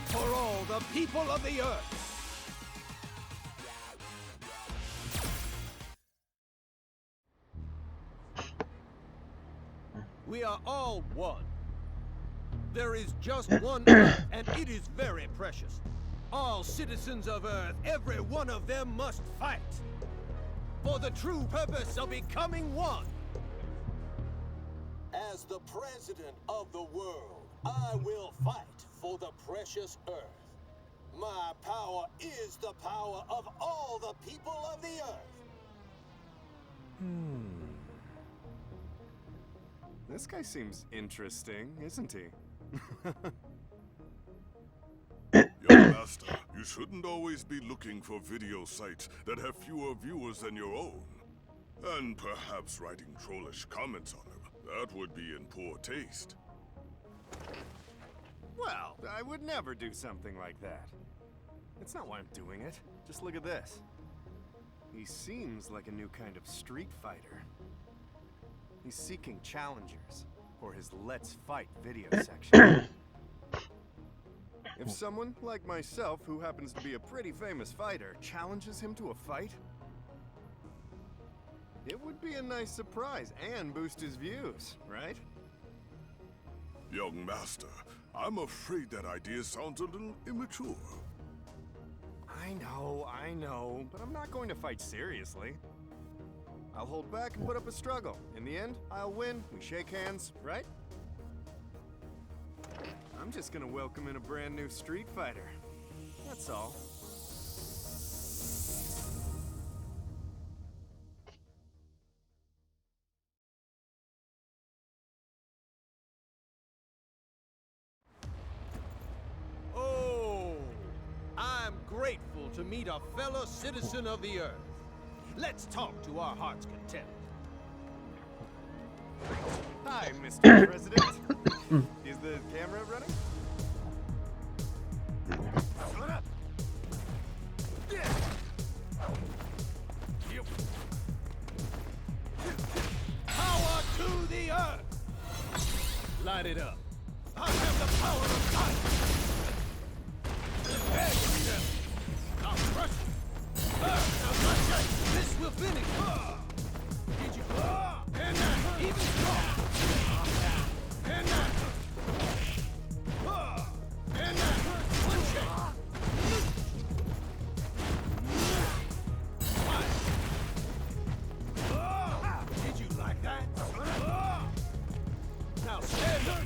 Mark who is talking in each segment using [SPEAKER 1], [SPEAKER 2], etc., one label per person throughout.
[SPEAKER 1] For all the people of the earth. We are all one. There is just one Earth, and it is very precious. All citizens of Earth, every one of them must fight for the true purpose of becoming one.
[SPEAKER 2] As the president of the world, I will fight for the precious Earth. My power is the power of all the people of the Earth.
[SPEAKER 3] This guy seems interesting, isn't he?
[SPEAKER 4] Young master, you shouldn't always be looking for video sites that have fewer viewers than your own. And perhaps writing trollish comments on them. That would be in poor taste.
[SPEAKER 3] Well, I would never do something like that. It's not why I'm doing it. Just look at this. He seems like a new kind of street fighter. He's seeking challengers for his Let's Fight video section. If someone like myself, who happens to be a pretty famous fighter, challenges him to a fight, it would be a nice surprise and boost his views, right?
[SPEAKER 4] Young master, I'm afraid that idea sounds a little immature.
[SPEAKER 3] I know, but I'm not going to fight seriously. I'll hold back and put up a struggle. In the end, I'll win, we shake hands, right? I'm just gonna welcome in a brand new street fighter. That's all.
[SPEAKER 1] Oh, I'm grateful to meet a fellow citizen of the Earth. Let's talk to our heart's content.
[SPEAKER 3] Hi, Mr. President. Is the camera running? Shut up!
[SPEAKER 1] Power to the Earth! Light it up. I have the power of light! I'll crush you! Now crush it! This will finish! Did you? And that! Even strong! And that! And that! One shake! Did you like that? Now stand up!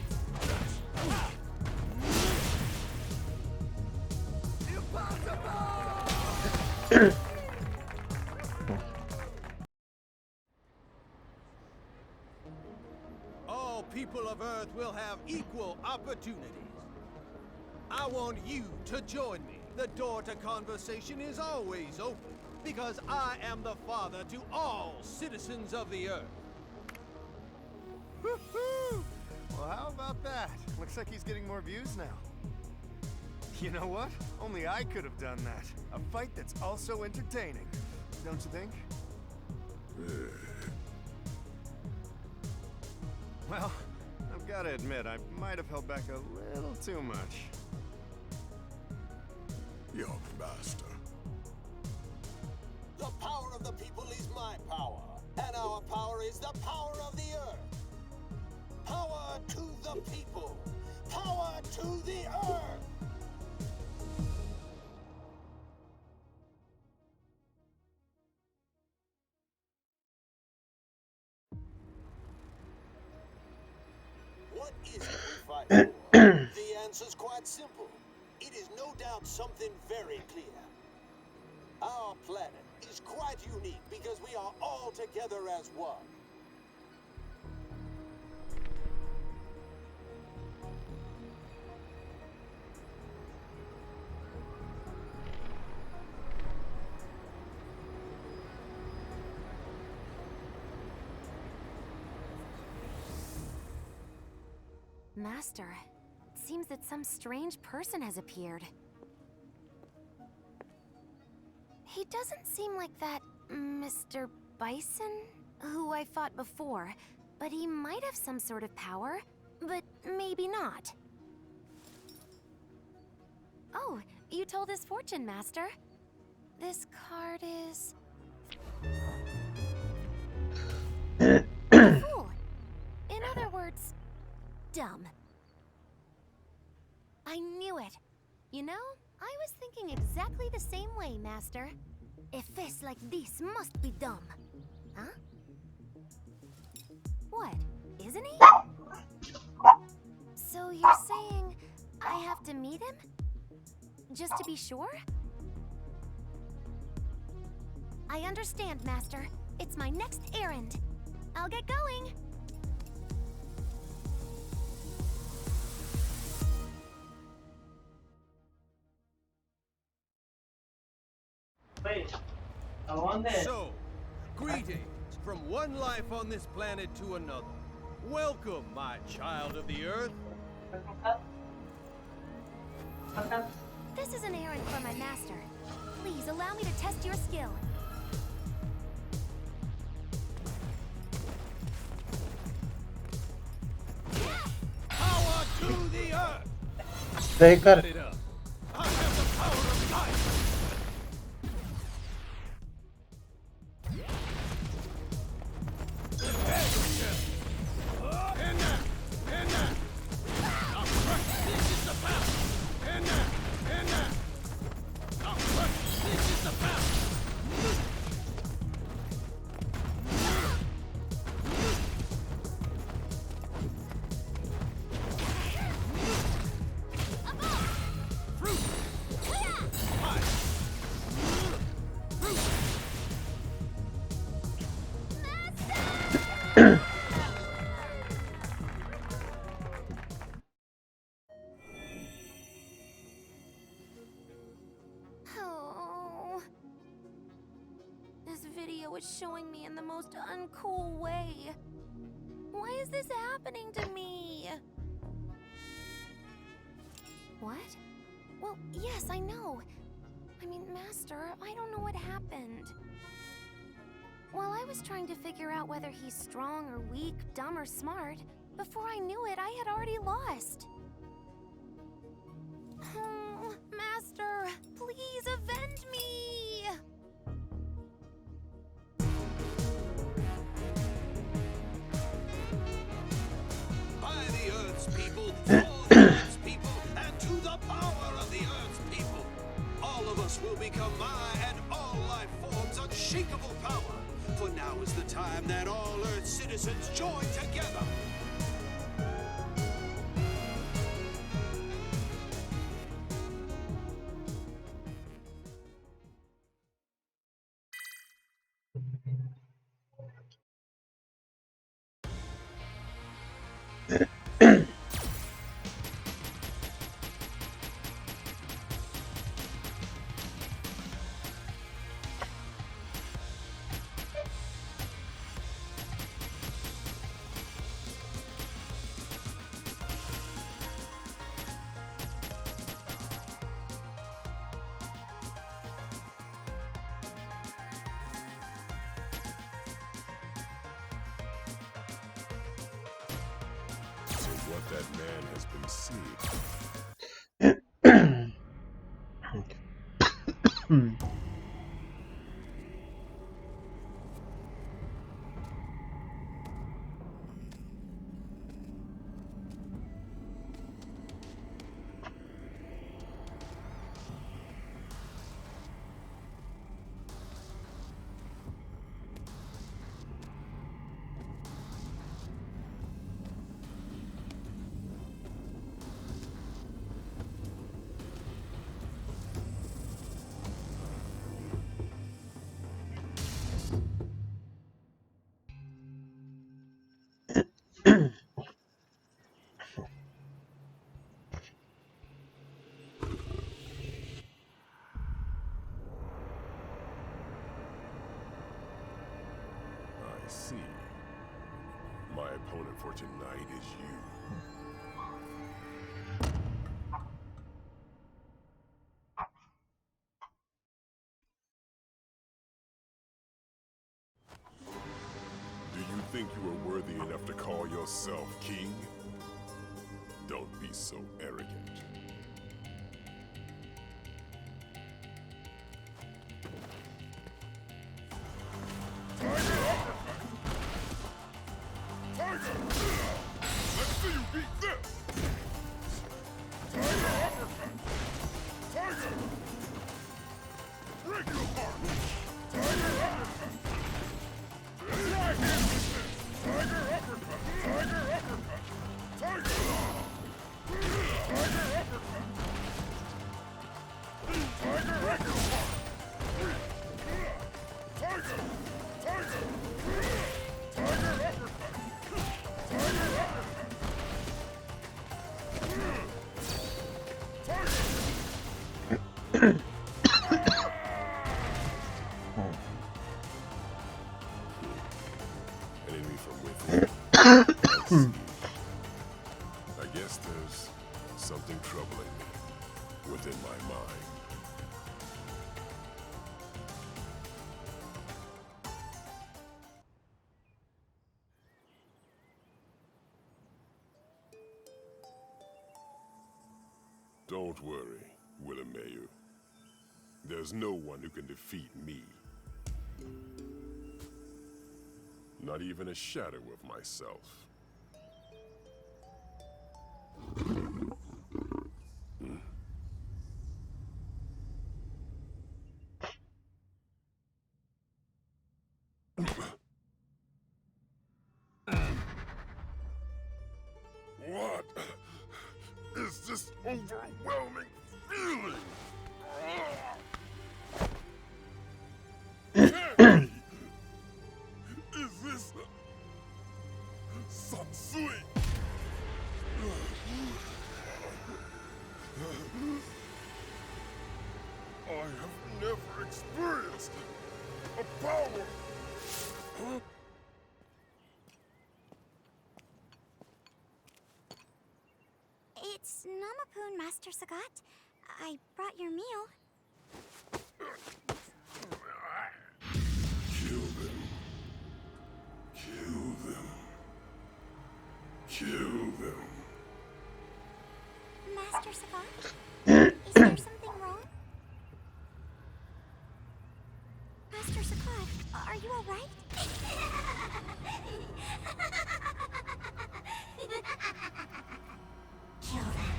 [SPEAKER 1] All people of Earth will have equal opportunities. I want you to join me. The door to conversation is always open, because I am the father to all citizens of the Earth.
[SPEAKER 3] Woohoo! Well, how about that? Looks like he's getting more views now. You know what? Only I could have done that. A fight that's also entertaining. Don't you think? Well, I've got to admit, I might have held back a little too much.
[SPEAKER 4] Young master.
[SPEAKER 2] The power of the people is my power, and our power is the power of the earth. Power to the people. Power to the earth. What is it we fight for? The answer's quite simple. It is no doubt something very clear. Our planet is quite unique because we are all together as one.
[SPEAKER 5] Master, it seems that some strange person has appeared. He doesn't seem like that Mr. Bison who I fought before, but he might have some sort of power, but maybe not. Oh, you told his fortune, Master. This card is... Fool. In other words, dumb. I knew it. You know, I was thinking exactly the same way, Master. A face like this must be dumb. Huh? What? Isn't he? So you're saying I have to meet him? Just to be sure? I understand, Master. It's my next errand. I'll get going.
[SPEAKER 1] So, greetings from one life on this planet to another. Welcome, my child of the Earth.
[SPEAKER 5] This is an errand for my master. Please allow me to test your skill.
[SPEAKER 1] Power to the Earth!
[SPEAKER 6] Striker.
[SPEAKER 1] Set it up. I have the power of light!
[SPEAKER 5] Oh. This video is showing me in the most uncool way. Why is this happening to me? What? Well, yes, I know. I mean, Master, I don't know what happened. While I was trying to figure out whether he's strong or weak, dumb or smart, before I knew it, I had already lost. Oh, Master, please avenge me!
[SPEAKER 2] By the Earth's people, for the Earth's people, and to the power of the Earth's people. All of us will become my and all life forms unshakable power. For now is the time that all Earth citizens join together.
[SPEAKER 4] So what that man has been seeing. I see. My opponent for tonight is you. Do you think you are worthy enough to call yourself king? Don't be so arrogant. Tiger! Let's see you beat this! Tiger uppercut! Tiger! Break your heart! Tiger uppercut! Right hand with this! Tiger uppercut! Tiger uppercut! Tiger! Tiger uppercut! Tiger break your heart! Tiger! Tiger! Tiger uppercut! Tiger uppercut! Tiger! Enemy from within. I see. I guess there's something troubling me within my mind. Don't worry, Willimayu. There's no one who can defeat me. Not even a shadow of myself. What is this overwhelming feeling? Can't be. Is this Satsui? I have never experienced a power.
[SPEAKER 5] It's Namapoon, Master Sagat. I brought your meal.
[SPEAKER 4] Kill them. Kill them. Kill them.
[SPEAKER 5] Master Master Sagat? Is there something wrong? Master Sagat, are you alright? Kill them.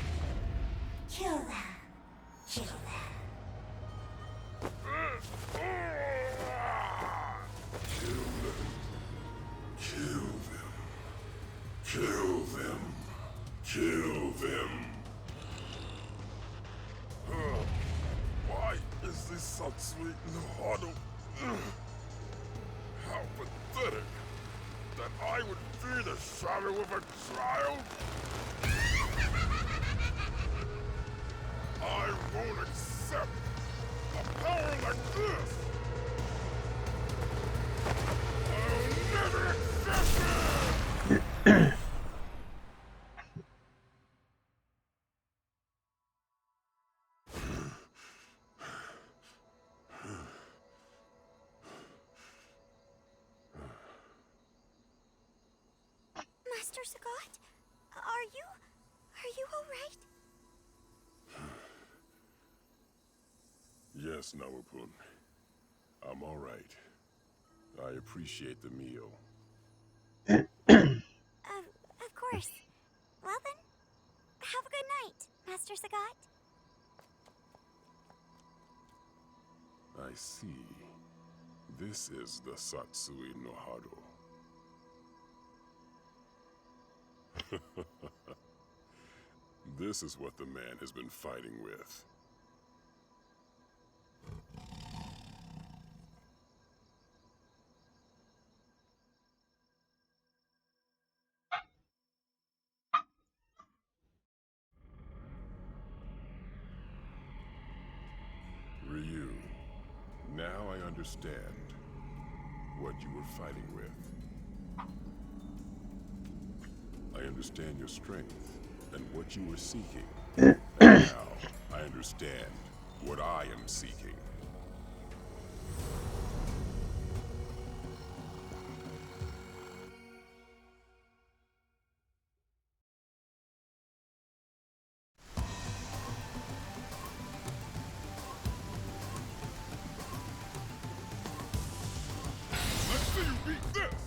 [SPEAKER 5] Kill them. Kill them.
[SPEAKER 4] Kill them. Kill them. Kill them. Why is this so sweet and hard? How pathetic that I would fear the shadow of a child. I won't accept a power like this. I'll never accept it!
[SPEAKER 5] Master Sagat, are you alright?
[SPEAKER 4] Yes, Nawapun. I'm all right. I appreciate the meal.
[SPEAKER 5] Of course. Well then, have a good night, Master Sagat.
[SPEAKER 4] I see. This is the Satsui no Hado. This is what the man has been fighting with. Ryu, now I understand what you were fighting with. I understand your strength and what you were seeking. And now I understand what I am seeking. Let's see you beat this!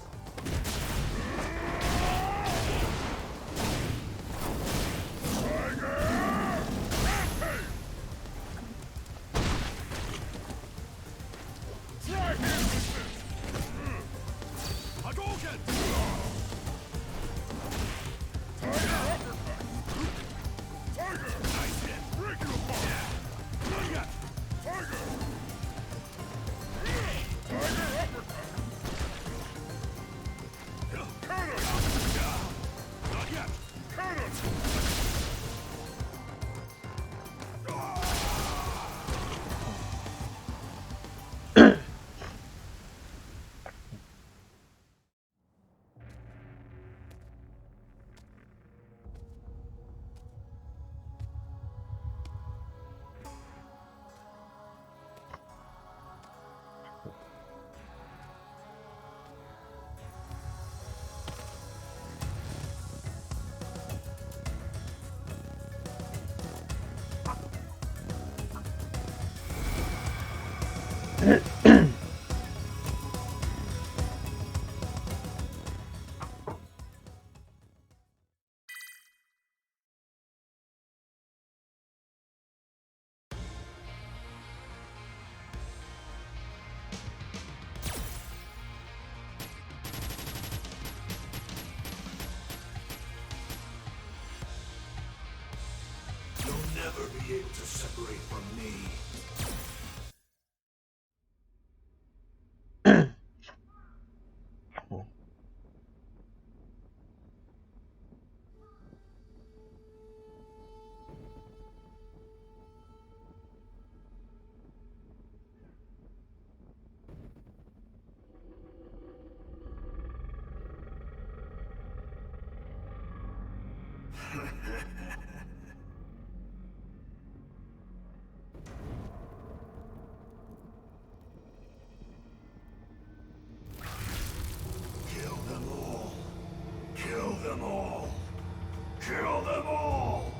[SPEAKER 2] You'll never be able to separate from me. Kill them all. Kill them all. Kill them all.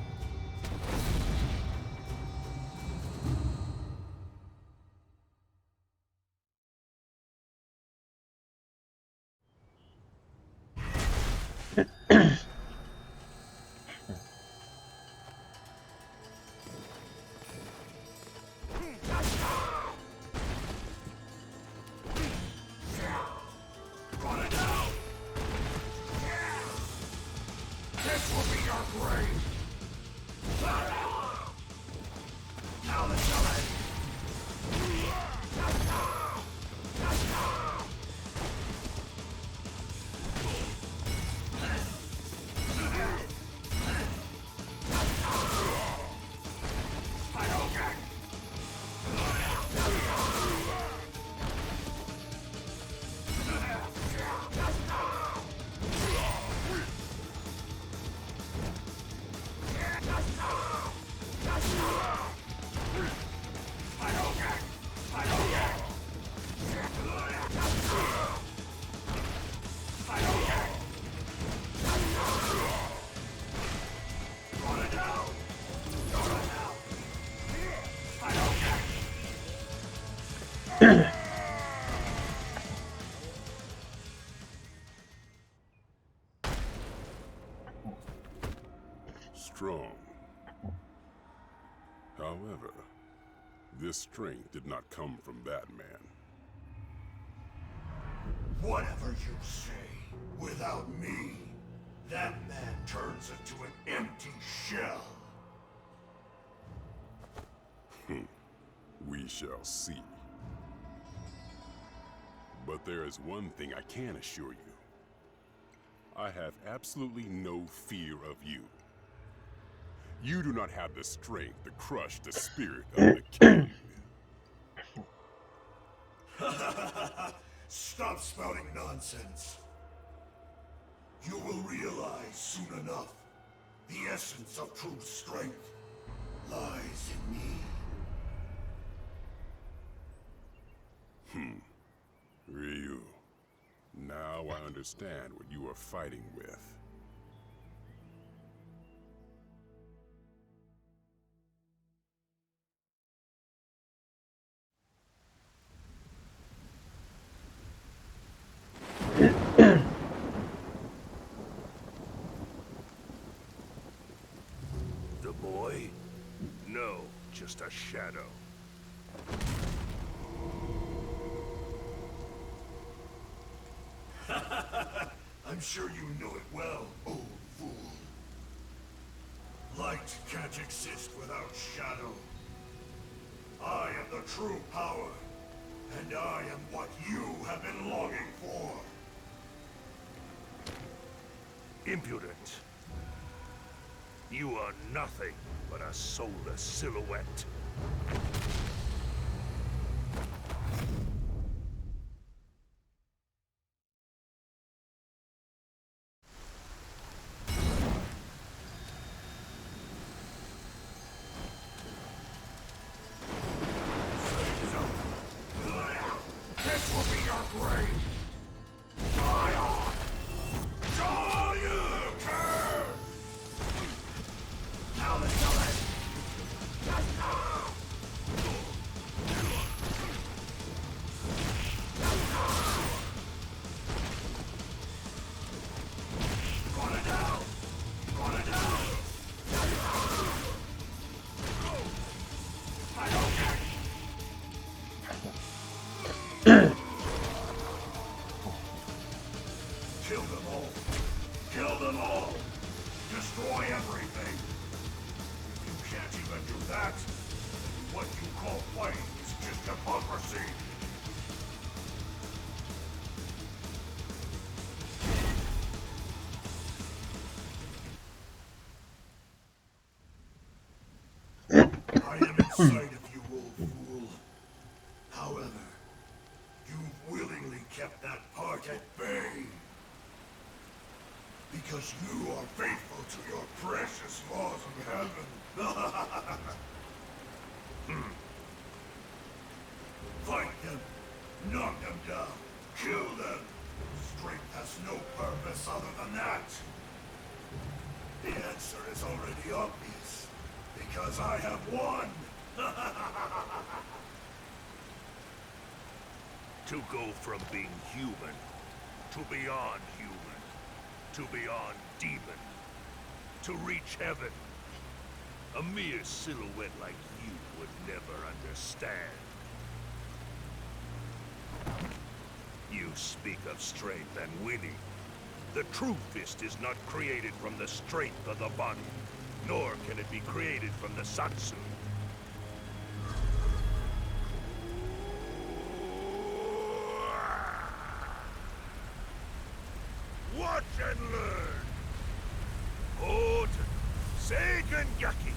[SPEAKER 4] Strong. However, this strength did not come from that man.
[SPEAKER 6] Whatever you say, without me, that man turns into an empty shell.
[SPEAKER 4] We shall see. But there is one thing I can assure you. I have absolutely no fear of you. You do not have the strength to crush the spirit of the king.
[SPEAKER 6] Stop spouting nonsense. You will realize soon enough, the essence of true strength lies in me.
[SPEAKER 4] Ryu, now I understand what you are fighting with.
[SPEAKER 6] The boy? No, just a shadow. I'm sure you know it well, old fool. Light can't exist without shadow. I am the true power, and I am what you have been longing for. Impudent. You are nothing but a soulless silhouette. This will be your grave! Die on! Die, you cur! Now let's go in! Gonna down! Gonna down! I don't care! Kill them all! Kill them all! Destroy everything! If you can't even do that, what you call fighting is just hypocrisy! I am inside of you, old fool. However, you've willingly kept that part at bay. Because you are faithful to your precious laws of heaven. Fight them. Knock them down. Kill them. Strength has no purpose other than that. The answer is already obvious. Because I have won. To go from being human to beyond human, to beyond demon, to reach heaven. A mere silhouette like you would never understand. You speak of strength and winning. The true fist is not created from the strength of the body, nor can it be created from the satsu. Watch and learn! Hold Seigen Yaki!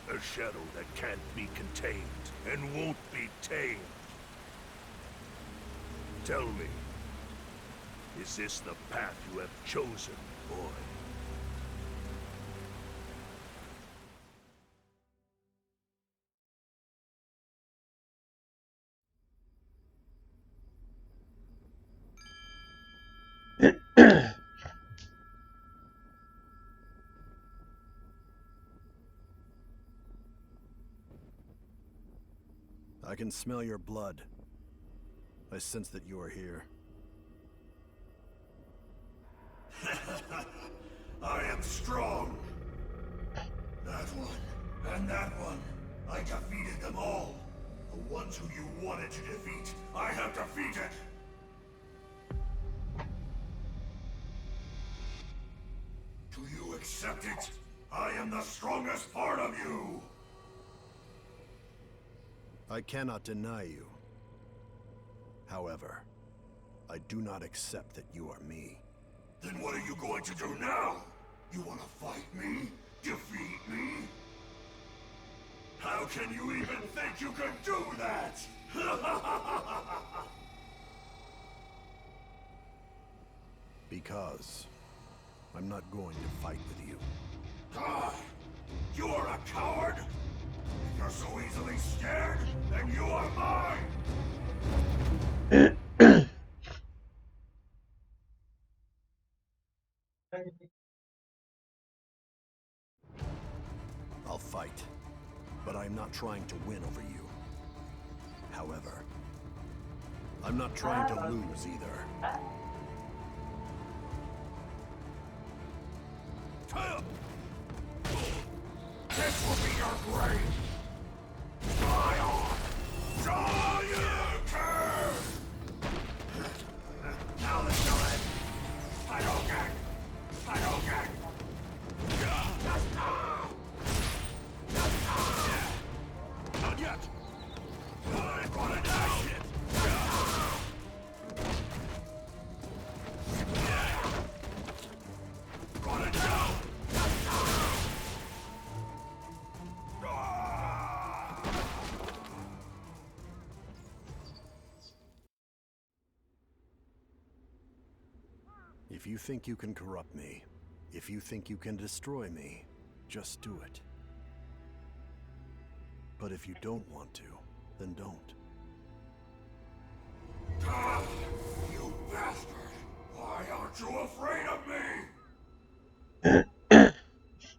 [SPEAKER 6] A shadow that can't be contained and won't be tamed. Tell me, is this the path you have chosen, boy?
[SPEAKER 3] I can smell your blood. I sense that you are here.
[SPEAKER 6] I am strong. That one, and that one. I defeated them all. The ones who you wanted to defeat, I have defeated. Do you accept it? I am the strongest part of you.
[SPEAKER 3] I cannot deny you. However, I do not accept that you are me.
[SPEAKER 6] Then what are you going to do now? You want to fight me? Defeat me? How can you even think you can do that?
[SPEAKER 3] Because I'm not going to fight with you.
[SPEAKER 6] Ah, you are a coward? If you're so easily scared, then you are mine!
[SPEAKER 3] I'll fight, but I'm not trying to win over you. However, I'm not trying to lose either.
[SPEAKER 6] This will be your grave! Die on! Die, you cur! Now let's do it! Hadouken! Hadouken! Not yet! I'm gonna die! Gonna die!
[SPEAKER 3] If you think you can corrupt me, if you think you can destroy me, just do it. But if you don't want to, then don't.
[SPEAKER 6] You bastard! Why aren't you afraid of me?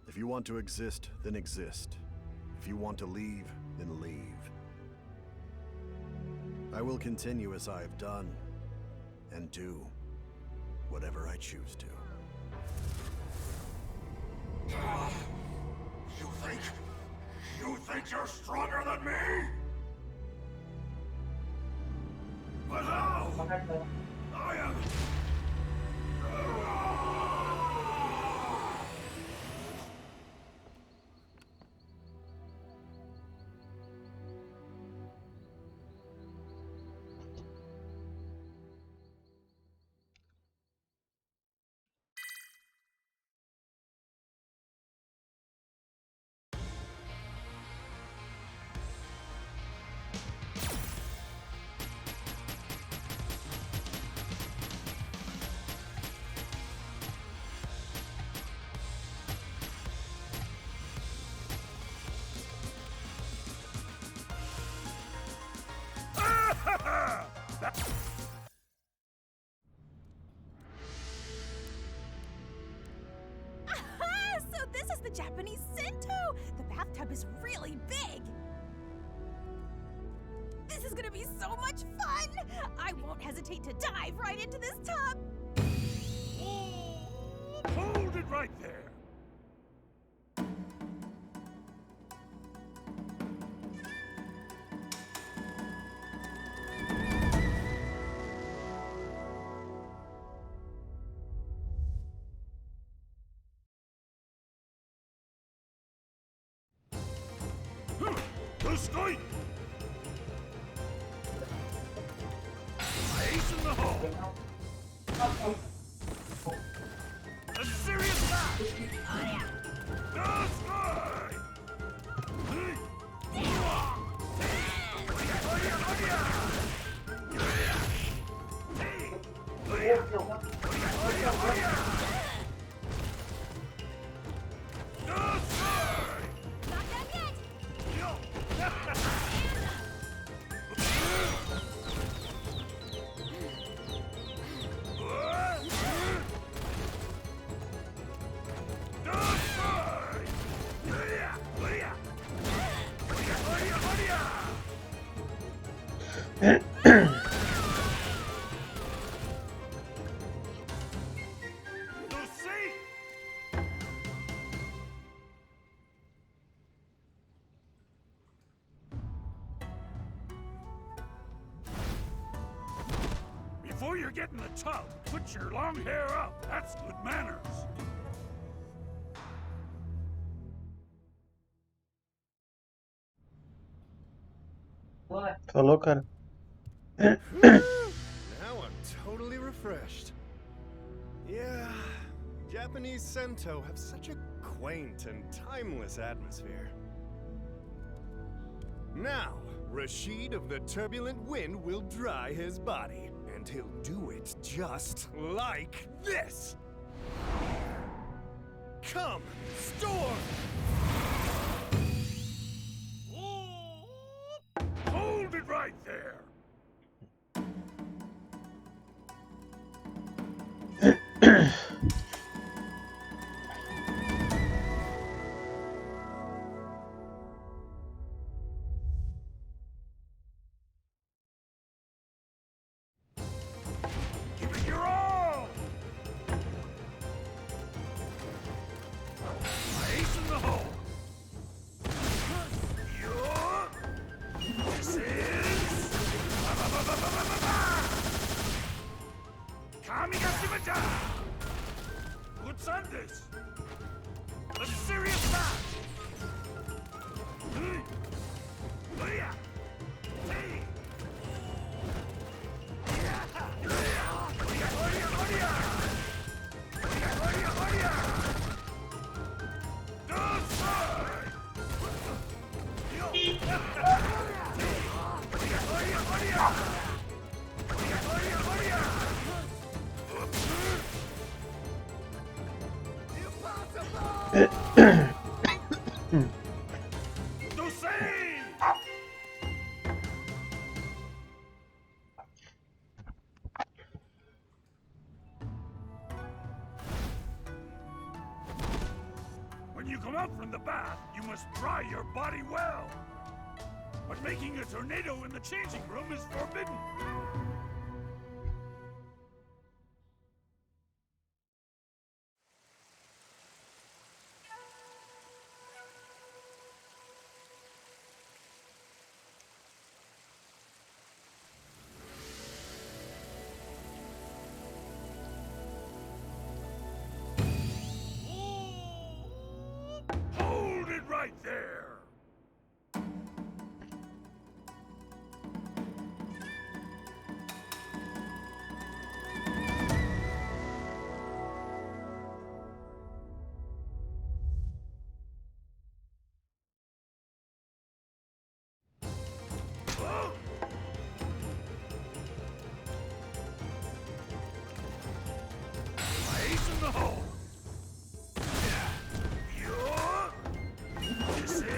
[SPEAKER 3] If you want to exist, then exist. If you want to leave, then leave. I will continue as I have done, and do whatever I choose to.
[SPEAKER 6] You think you're stronger than me? But how? I am...
[SPEAKER 5] So
[SPEAKER 7] Japanese Sento! The bathtub is really big! This is gonna be so much fun! I won't hesitate to dive right into this tub!
[SPEAKER 6] Hold it right there! Strike! Ace in the hole! A serious match! Destroy! Before you get in the tub, put your long hair up. That's good manners.
[SPEAKER 8] Falou, cara.
[SPEAKER 3] Now I'm totally refreshed. Yeah, Japanese Sento have such a quaint and timeless atmosphere. Now, Rashid of the Turbulent Wind will dry his body, and he'll do it just like this! Come, storm!
[SPEAKER 6] Hold it right there! Give it your all! Ace in the hole! This is... Kamigashimata! What's on this? A serious match! Hey! When you come out from the bath, you must dry your body well. But making a tornado in the changing room is forbidden. Hold it right there! Ace in the hole! This is...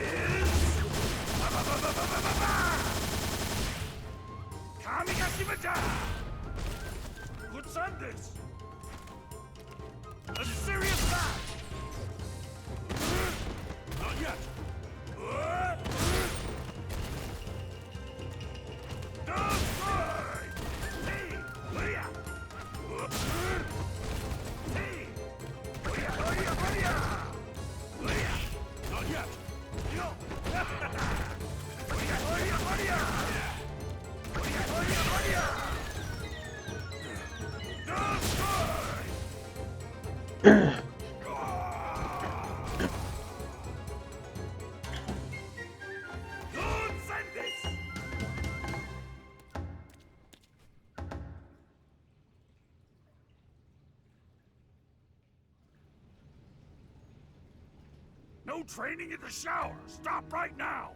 [SPEAKER 6] No training in the shower! Stop right now!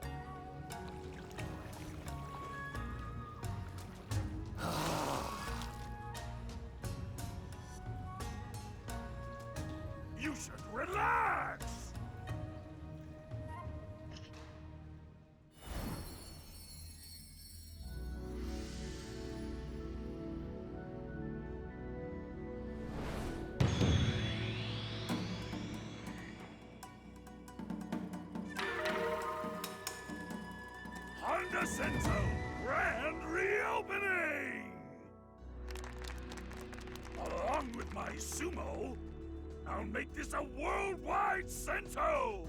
[SPEAKER 6] You should relax! Honda Senso grand reopening! Along with my sumo, I'll make this a worldwide Senso!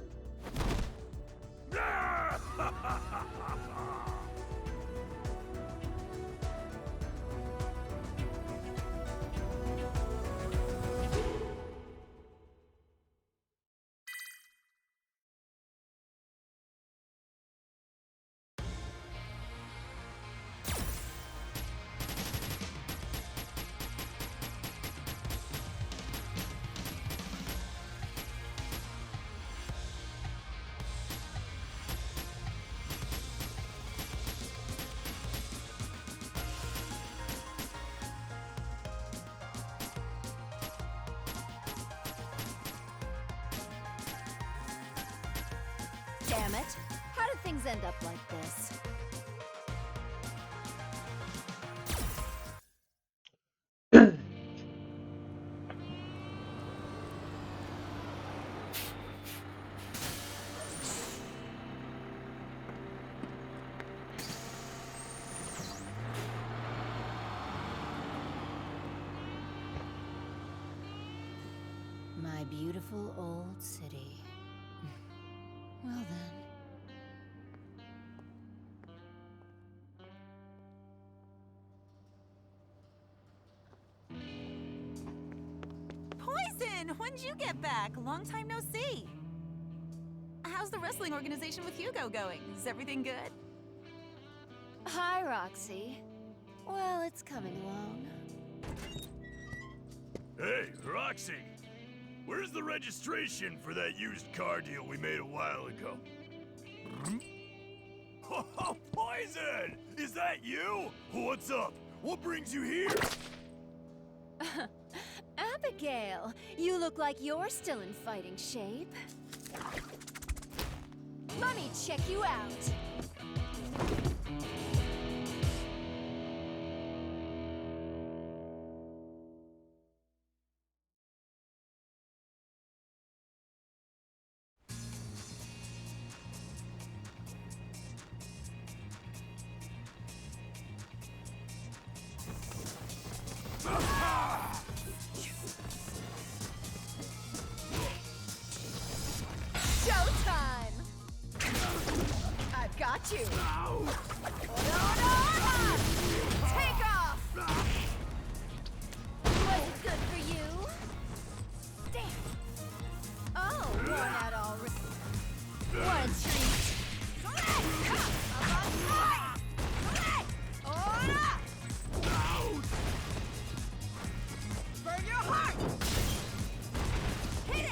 [SPEAKER 7] Damn it! How do things end up like this? My beautiful old city. Well then. Poison! When'd you get back? Long time no see. How's the wrestling organization with Hugo going? Is everything good?
[SPEAKER 8] Hi, Roxy. Well, it's coming along.
[SPEAKER 6] Hey, Roxy! Where's the registration for that used car deal we made a while ago? Oh, Poison! Is that you? What's up? What brings you here?
[SPEAKER 8] Abigail, you look like you're still in fighting shape. Let me check you out. Showtime! I've got you. Order! Take off! Was it good for you? Damn. Oh, worn out already. What a treat. Burn your heart! Hit it!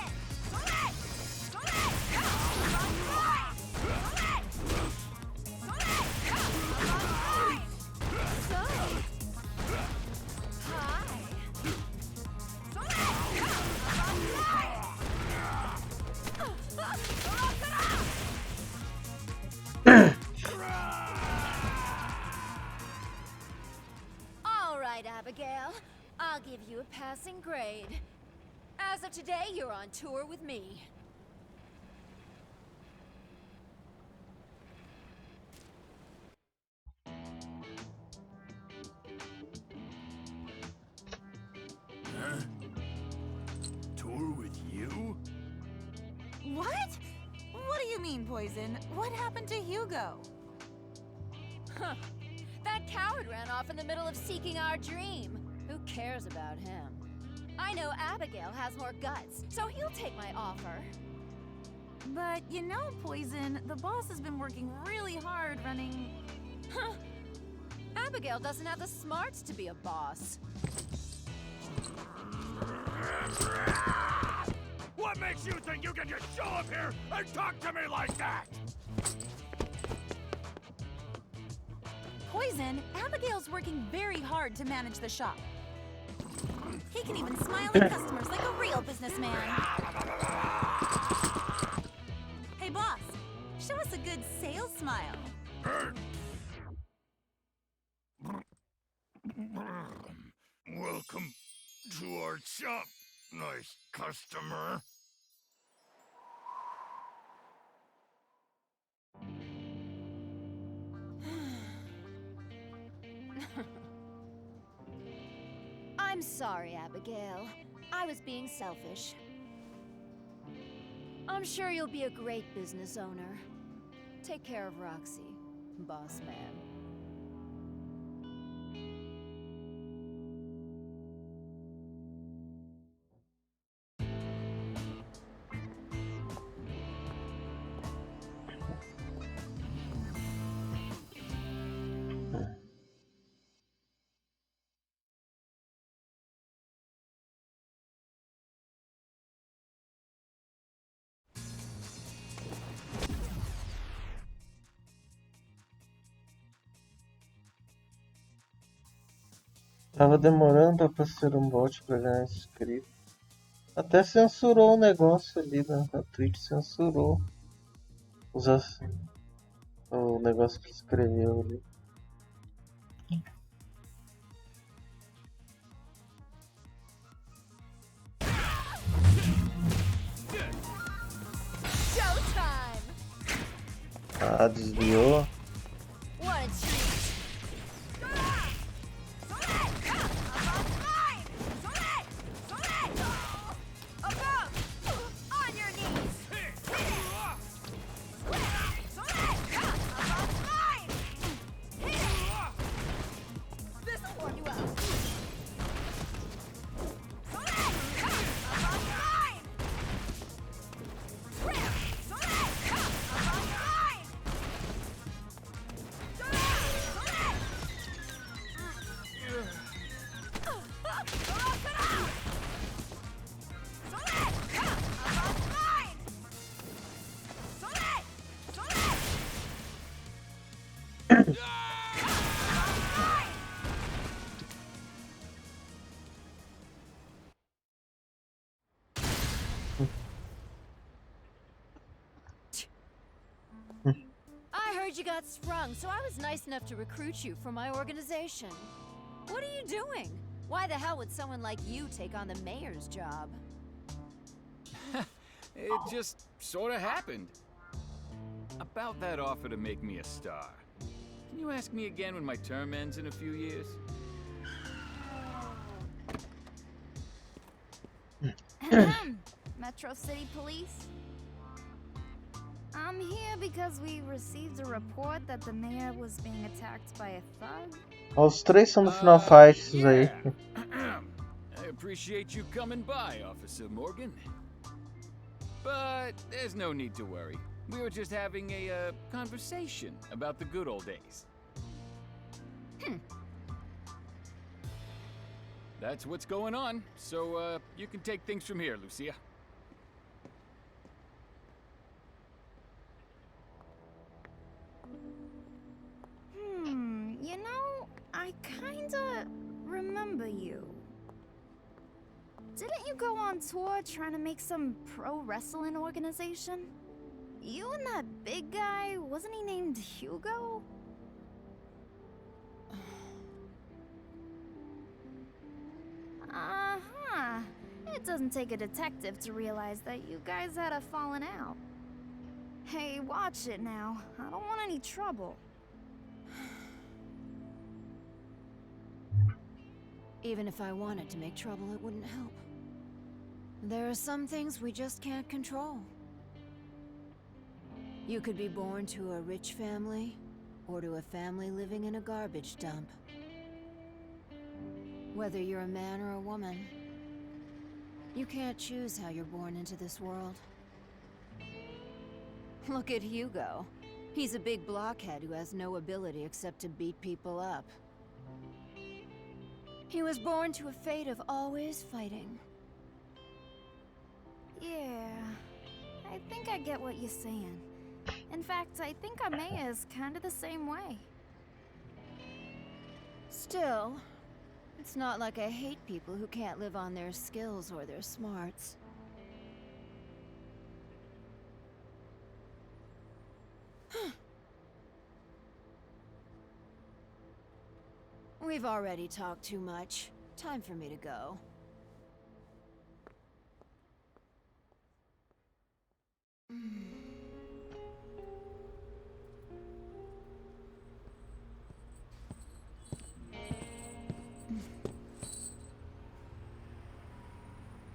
[SPEAKER 8] All right, Abigail. I'll give you a passing grade. As of today, you're on tour with me.
[SPEAKER 6] Tour with you?
[SPEAKER 7] What? What do you mean, Poison? What happened to Hugo?
[SPEAKER 8] Huh. That coward ran off in the middle of seeking our dream. Who cares about him? I know Abigail has more guts, so he'll take my offer.
[SPEAKER 7] But you know, Poison, the boss has been working really hard running...
[SPEAKER 8] Huh. Abigail doesn't have the smarts to be a boss.
[SPEAKER 6] What What makes you think you can just show up here and talk to me like that?
[SPEAKER 7] Poison, Abigail's working very hard to manage the shop. He can even smile at customers like a real businessman. Hey, boss, show us a good sales smile.
[SPEAKER 6] Welcome to our shop, nice customer.
[SPEAKER 8] I'm sorry, Abigail. I was being selfish. I'm sure you'll be a great business owner. Take care of Roxy, boss man.
[SPEAKER 9] Tava demorando pra ser um bot pra ganhar inscrito. Até censurou o negócio ali, né? A Twitch censurou o negócio que escreveu ali.
[SPEAKER 8] Showtime!
[SPEAKER 9] Ah, desviou.
[SPEAKER 8] What a treat! On your knees! This'll warm you up. I heard you got sprung, so I was nice enough to recruit you for my organization. What are you doing? Why the hell would someone like you take on the mayor's job?
[SPEAKER 10] It just sort of happened. About that offer to make me a star. Can you ask me again when my term ends in a few years?
[SPEAKER 11] Metro City Police? I'm here because we received a report that the mayor was being attacked by a thug.
[SPEAKER 9] Os três são do Final Fight, esses aí.
[SPEAKER 10] I appreciate you coming by, Officer Morgan. But there's no need to worry. We were just having a conversation about the good old days. That's what's going on, so you can take things from here, Lucia.
[SPEAKER 11] You know, I kinda remember you. Didn't you go on tour trying to make some pro wrestling organization? You and that big guy, wasn't he named Hugo? Uh-huh. It doesn't take a detective to realize that you guys had a falling out. Hey, watch it now. I don't want any trouble.
[SPEAKER 8] Even if I wanted to make trouble, it wouldn't help. There are some things we just can't control. You could be born to a rich family, or to a family living in a garbage dump. Whether you're a man or a woman, you can't choose how you're born into this world. Look at Hugo. He's a big blockhead who has no ability except to beat people up. He was born to a fate of always fighting.
[SPEAKER 11] Yeah, I think I get what you're saying. In fact, I think Amaya is kind of the same way.
[SPEAKER 8] Still, it's not like I hate people who can't live on their skills or their smarts. We've already talked too much. Time for me to go.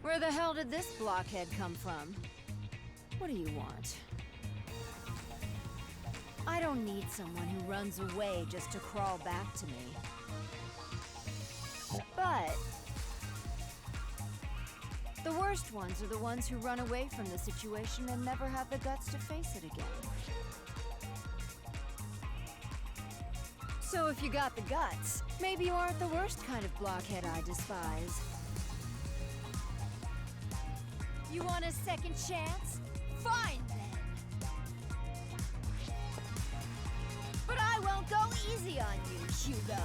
[SPEAKER 8] Where the hell did this blockhead come from? What do you want? I don't need someone who runs away just to crawl back to me. But the worst ones are the ones who run away from the situation and never have the guts to face it again. So if you got the guts, maybe you aren't the worst kind of blockhead I despise. You want a second chance? Fine then! But I won't go easy on you, Hugo!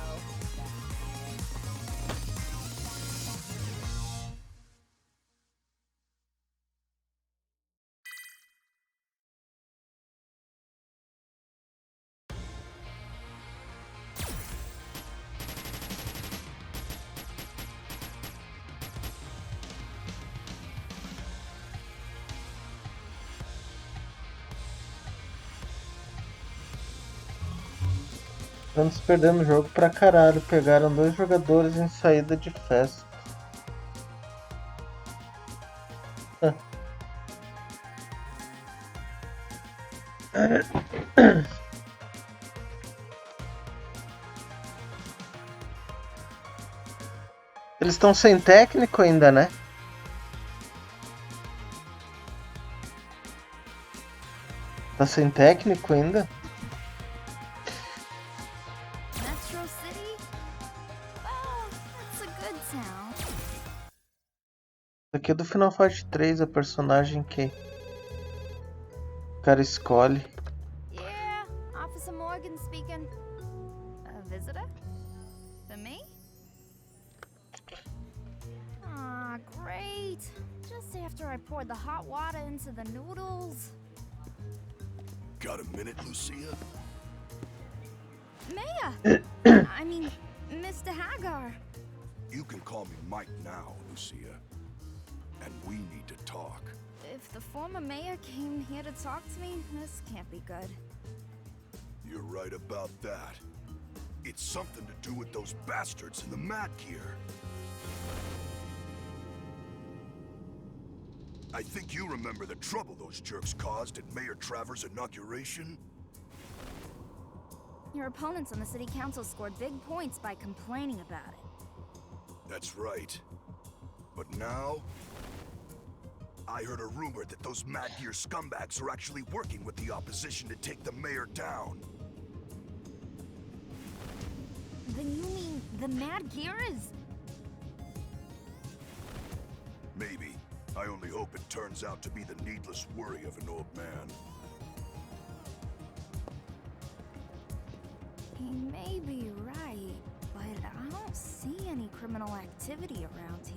[SPEAKER 9] Estamos perdendo o jogo pra caralho. Pegaram 2 jogadores em saída de festa. Eles estão sem técnico ainda, né? Tá sem técnico ainda?
[SPEAKER 11] Metro City? Well, it's a good town.
[SPEAKER 9] Isso aqui é do Final Fight 3, a personagem que o cara escolhe.
[SPEAKER 11] Yeah, Officer Morgan speaking. A visitor? For me? Aw, great. Just after I poured the hot water into the noodles.
[SPEAKER 6] Got a minute, Lucia?
[SPEAKER 11] Maya! I mean, Mr. Hagar.
[SPEAKER 6] You can call me Mike now, Lucia. And we need to talk.
[SPEAKER 11] If the former mayor came here to talk to me, this can't be good.
[SPEAKER 6] You're right about that. It's something to do with those bastards in the mat gear. I think you remember the trouble those jerks caused at Mayor Travers' inauguration?
[SPEAKER 11] Your opponents on the city council scored big points by complaining about it.
[SPEAKER 6] That's right. But now, I heard a rumor that those Mad Gear scumbags are actually working with the opposition to take the mayor down.
[SPEAKER 11] Then you mean the Mad Gear is...
[SPEAKER 6] Maybe. I only hope it turns out to be the needless worry of an old man.
[SPEAKER 11] He may be right, but I don't see any criminal activity around here.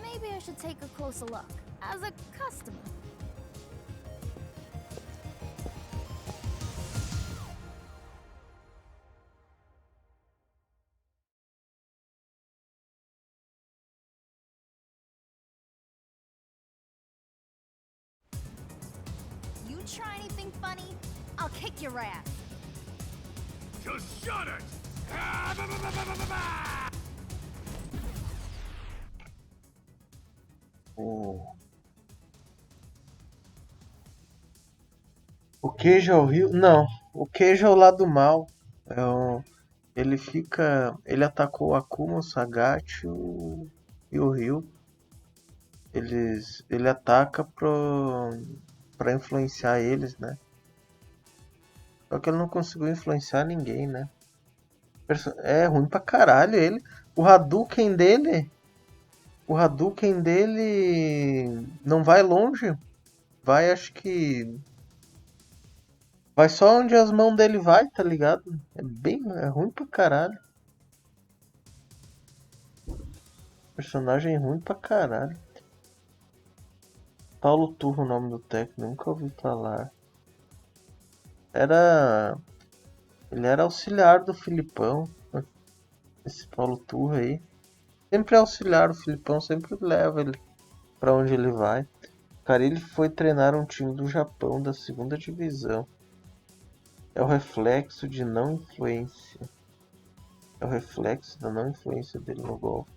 [SPEAKER 11] Maybe I should take a closer look, as a customer. You try anything funny, I'll kick your ass.
[SPEAKER 6] Just shut it!
[SPEAKER 9] O queijo é o rio? Não, o queijo é o lado mal. Ele atacou o Akuma, o Sagat e o Ryu. Ele ataca pra influenciar eles, né? Só que ele não conseguiu influenciar ninguém, né? É ruim pra caralho ele. O Hadouken dele O Hadouken dele não vai longe. Vai, acho que... Vai só onde as mãos dele vai, tá ligado? É ruim pra caralho. Personagem ruim pra caralho. Paulo Turro, o nome do técnico, nunca ouvi falar. Ele era auxiliar do Filipão. Esse Paulo Turro aí. Sempre é auxiliar, o Filipão sempre leva ele pra onde ele vai. Cara, ele foi treinar um time do Japão da segunda divisão. É o reflexo de não influência. É o reflexo da não influência dele no golpe.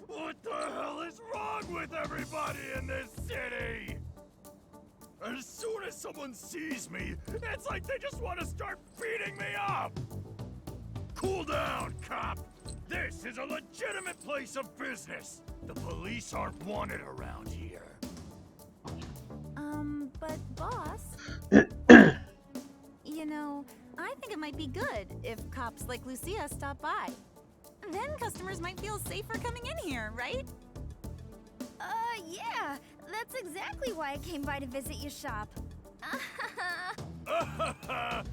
[SPEAKER 6] What the hell is wrong with everybody in this city? As soon as someone sees me, it's like they just want to start beating me up! Cool down, cop! This is a legitimate place of business! The police aren't wanted around here.
[SPEAKER 7] But boss... You know, I think it might be good if cops like Lucia stop by. Then customers might feel safer coming in here, right?
[SPEAKER 11] Yeah. That's exactly why I came by to visit your shop.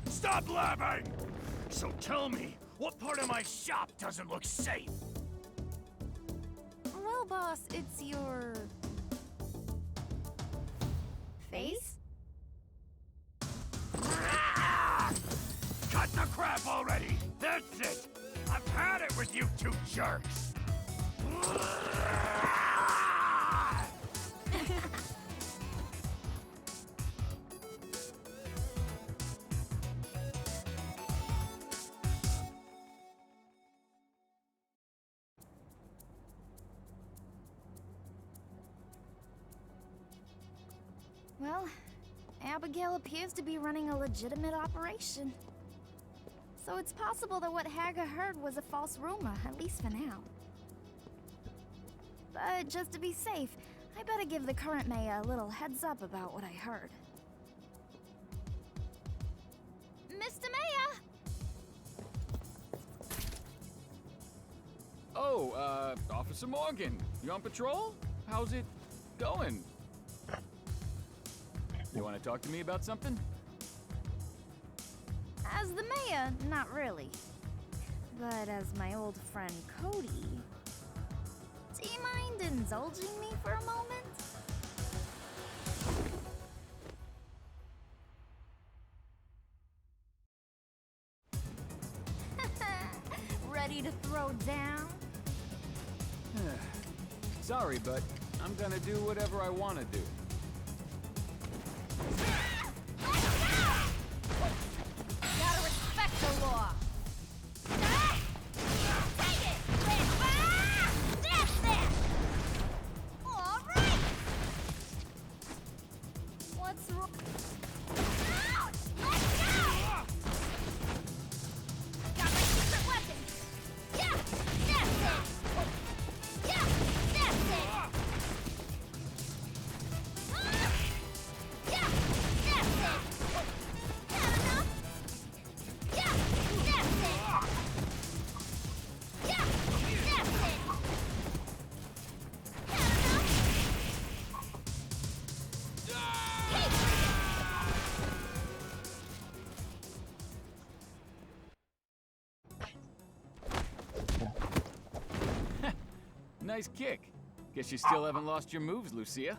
[SPEAKER 6] Stop laughing! So tell me, what part of my shop doesn't look safe?
[SPEAKER 7] Well, boss, it's your...
[SPEAKER 11] Face?
[SPEAKER 6] Cut the crap already! That's it! I've had it with you two jerks!
[SPEAKER 11] Well, Abigail appears to be running a legitimate operation. So it's possible that what Haga heard was a false rumor, at least for now. But just to be safe, I better give the current mayor a little heads up about what I heard. Mr. Mayor!
[SPEAKER 10] Oh, Officer Morgan, you on patrol? How's it going? You want to talk to me about something?
[SPEAKER 11] As the mayor, not really. But as my old friend Cody... Do you mind indulging me for a moment? Ready to throw down?
[SPEAKER 10] Sorry, but I'm gonna do whatever I want to do.
[SPEAKER 8] Gotta respect the law.
[SPEAKER 11] Take it! That's it! All right! What's wrong? Ouch! Let's go! Got my secret weapon! Yeah! That's it! Yeah! That's it! Yeah! That's it! Had enough? Yeah! That's it! Yeah! That's it! Had enough?
[SPEAKER 10] Nice kick. Guess you still haven't lost your moves, Lucia.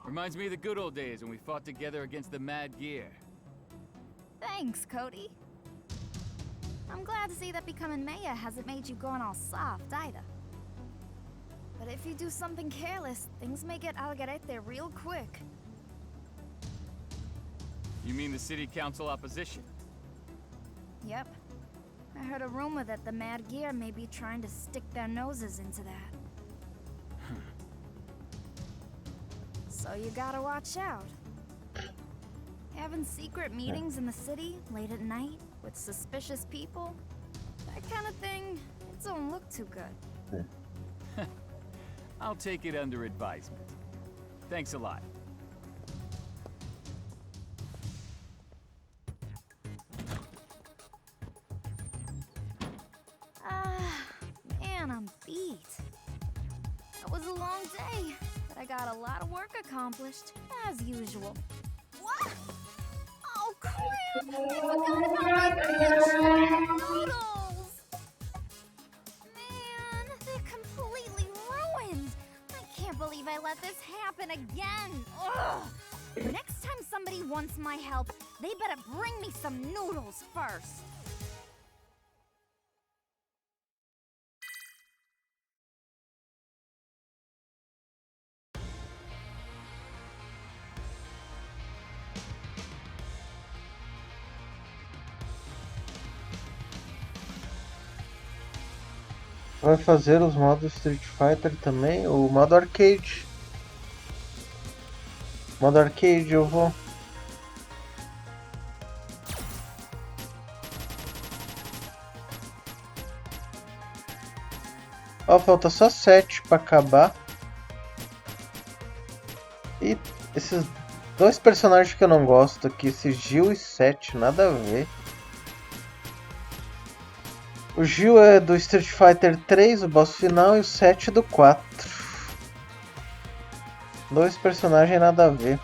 [SPEAKER 10] Reminds me of the good old days when we fought together against the Mad Gear.
[SPEAKER 11] Thanks, Cody. I'm glad to see that becoming mayor hasn't made you going all soft either. But if you do something careless, things may get algarete real quick.
[SPEAKER 10] You mean the city council opposition?
[SPEAKER 11] Yep. I heard a rumor that the Mad Gear may be trying to stick their noses into that. So you gotta watch out. Having secret meetings in the city late at night with suspicious people, that kind of thing, it don't look too good.
[SPEAKER 10] I'll take it under advisement. Thanks a lot.
[SPEAKER 11] Man, I'm beat. It was a long day, but I got a lot of work accomplished, as usual. What? Oh, crap! I forgot about my bitch noodles! Man, they're completely ruined! I can't believe I let this happen again! Ugh! Next time somebody wants my help, they better bring me some noodles first!
[SPEAKER 9] Vai fazer os modos Street Fighter também? O modo arcade. Modo arcade eu vou. Ó, falta só 7 para acabar. E esses dois personagens que eu não gosto aqui, esse Gil e 7, nada a ver. O Gil é do Street Fighter 3, o boss final, e o 7 do 4. Dois personagens nada a ver.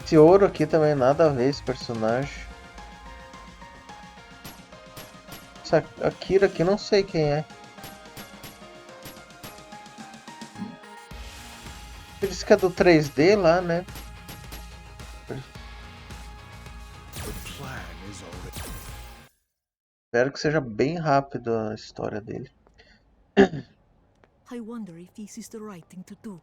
[SPEAKER 9] Esse ouro aqui também nada a ver, esse personagem. Essa Akira aqui não sei quem é. Ele disse que é do 3D lá, né? Espero que seja bem rápido a história dele.
[SPEAKER 12] I wonder if this is the right thing to do.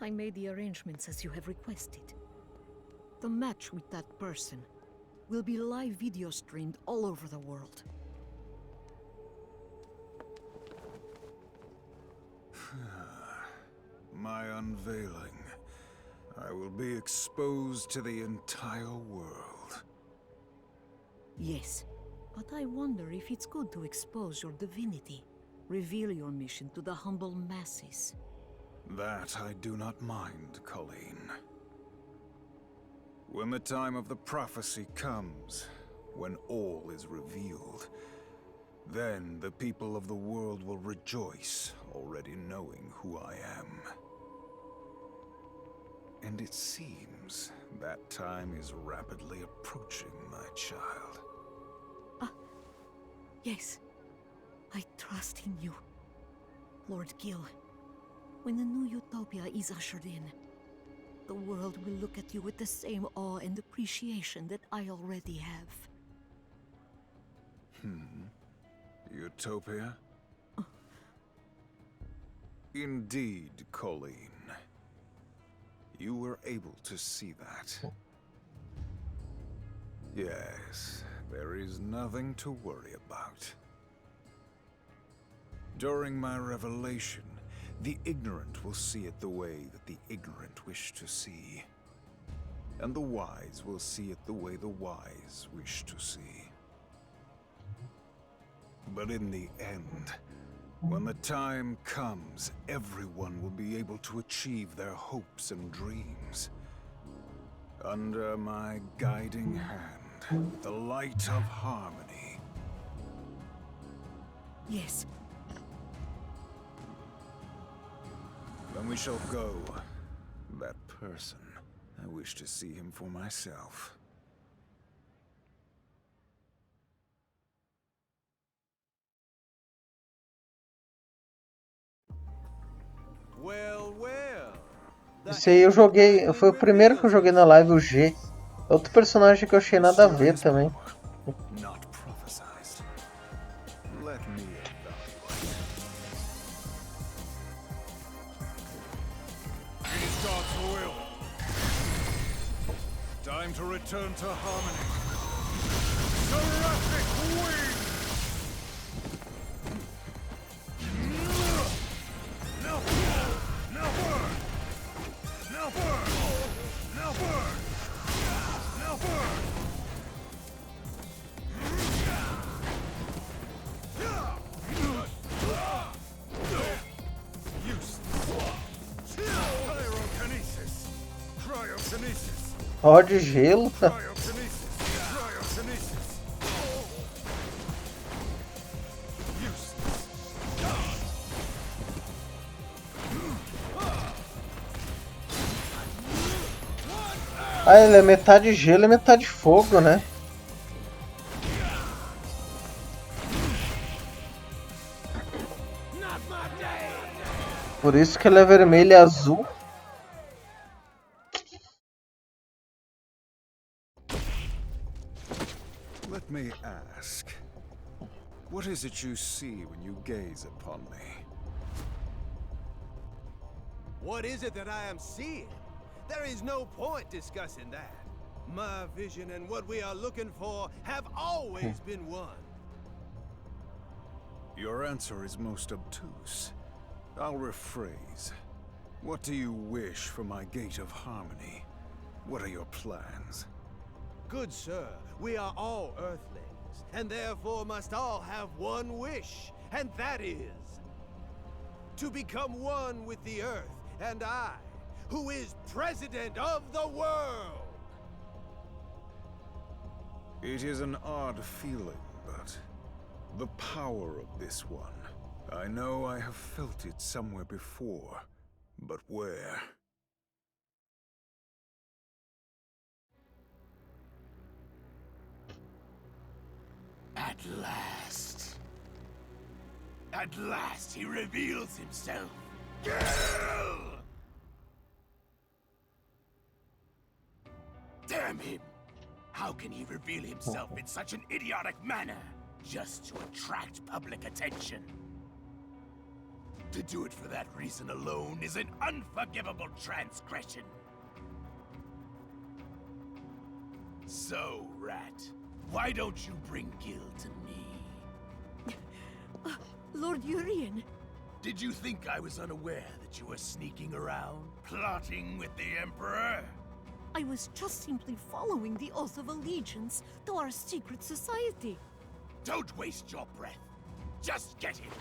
[SPEAKER 12] I made the arrangements as you have requested. The match with that person will be live video streamed all over the world.
[SPEAKER 6] My unveiling. I will be exposed to the entire world.
[SPEAKER 12] Yes, but I wonder if it's good to expose your divinity. Reveal your mission to the humble masses.
[SPEAKER 6] That I do not mind, Colleen. When the time of the prophecy comes, when all is revealed, then the people of the world will rejoice, already knowing who I am. And it seems that time is rapidly approaching, my child.
[SPEAKER 12] Yes, I trust in you. Lord Gil, when the new utopia is ushered in, the world will look at you with the same awe and appreciation that I already have.
[SPEAKER 6] Utopia? Indeed, Colleen. You were able to see that. Yes, there is nothing to worry about. During my revelation, the ignorant will see it the way that the ignorant wish to see. And the wise will see it the way the wise wish to see. But in the end, when the time comes, everyone will be able to achieve their hopes and dreams. Under my guiding hand, with the light of harmony.
[SPEAKER 12] Yes.
[SPEAKER 6] Then we shall go. That person, I wish to see him for myself.
[SPEAKER 1] Well, well.
[SPEAKER 9] Esse aí eu joguei, foi o primeiro que eu joguei na live, o G. Outro personagem que eu achei nada a ver também.
[SPEAKER 3] Not prophesized. Let me evaluate.
[SPEAKER 1] It is God's will. Time to return to harmony. Seraphic wing! Now burn! Now burn! Now burn! Now burn! Now burn! Pyrokinesis! Cryokinesis!
[SPEAKER 9] Ó, de gelo.
[SPEAKER 1] Cryokinesis! Cryokinesis! Useless!
[SPEAKER 9] Ah, ele é metade gelo e metade fogo, né? Por isso que ele é vermelho e azul.
[SPEAKER 3] Let me ask, what is it you see when you gaze upon me?
[SPEAKER 1] What is it that I am seeing? There is no point discussing that. My vision and what we are looking for have always been one.
[SPEAKER 3] Your answer is most obtuse. I'll rephrase. What do you wish for my gate of harmony? What are your plans?
[SPEAKER 1] Good sir, we are all Earthlings, and therefore must all have one wish, and that is to become one with the Earth and I, who is President of the world!
[SPEAKER 3] It is an odd feeling, but the power of this one. I know I have felt it somewhere before, but where?
[SPEAKER 6] At last. At last he reveals himself. Gil! Damn him! How can he reveal himself in such an idiotic manner? Just to attract public attention. To do it for that reason alone is an unforgivable transgression. So, Rat, why don't you bring Gil to me?
[SPEAKER 12] Lord Urien.
[SPEAKER 6] Did you think I was unaware that you were sneaking around, plotting with the Emperor?
[SPEAKER 12] I was just simply following the Oath of Allegiance to our secret society.
[SPEAKER 6] Don't waste your breath. Just get him.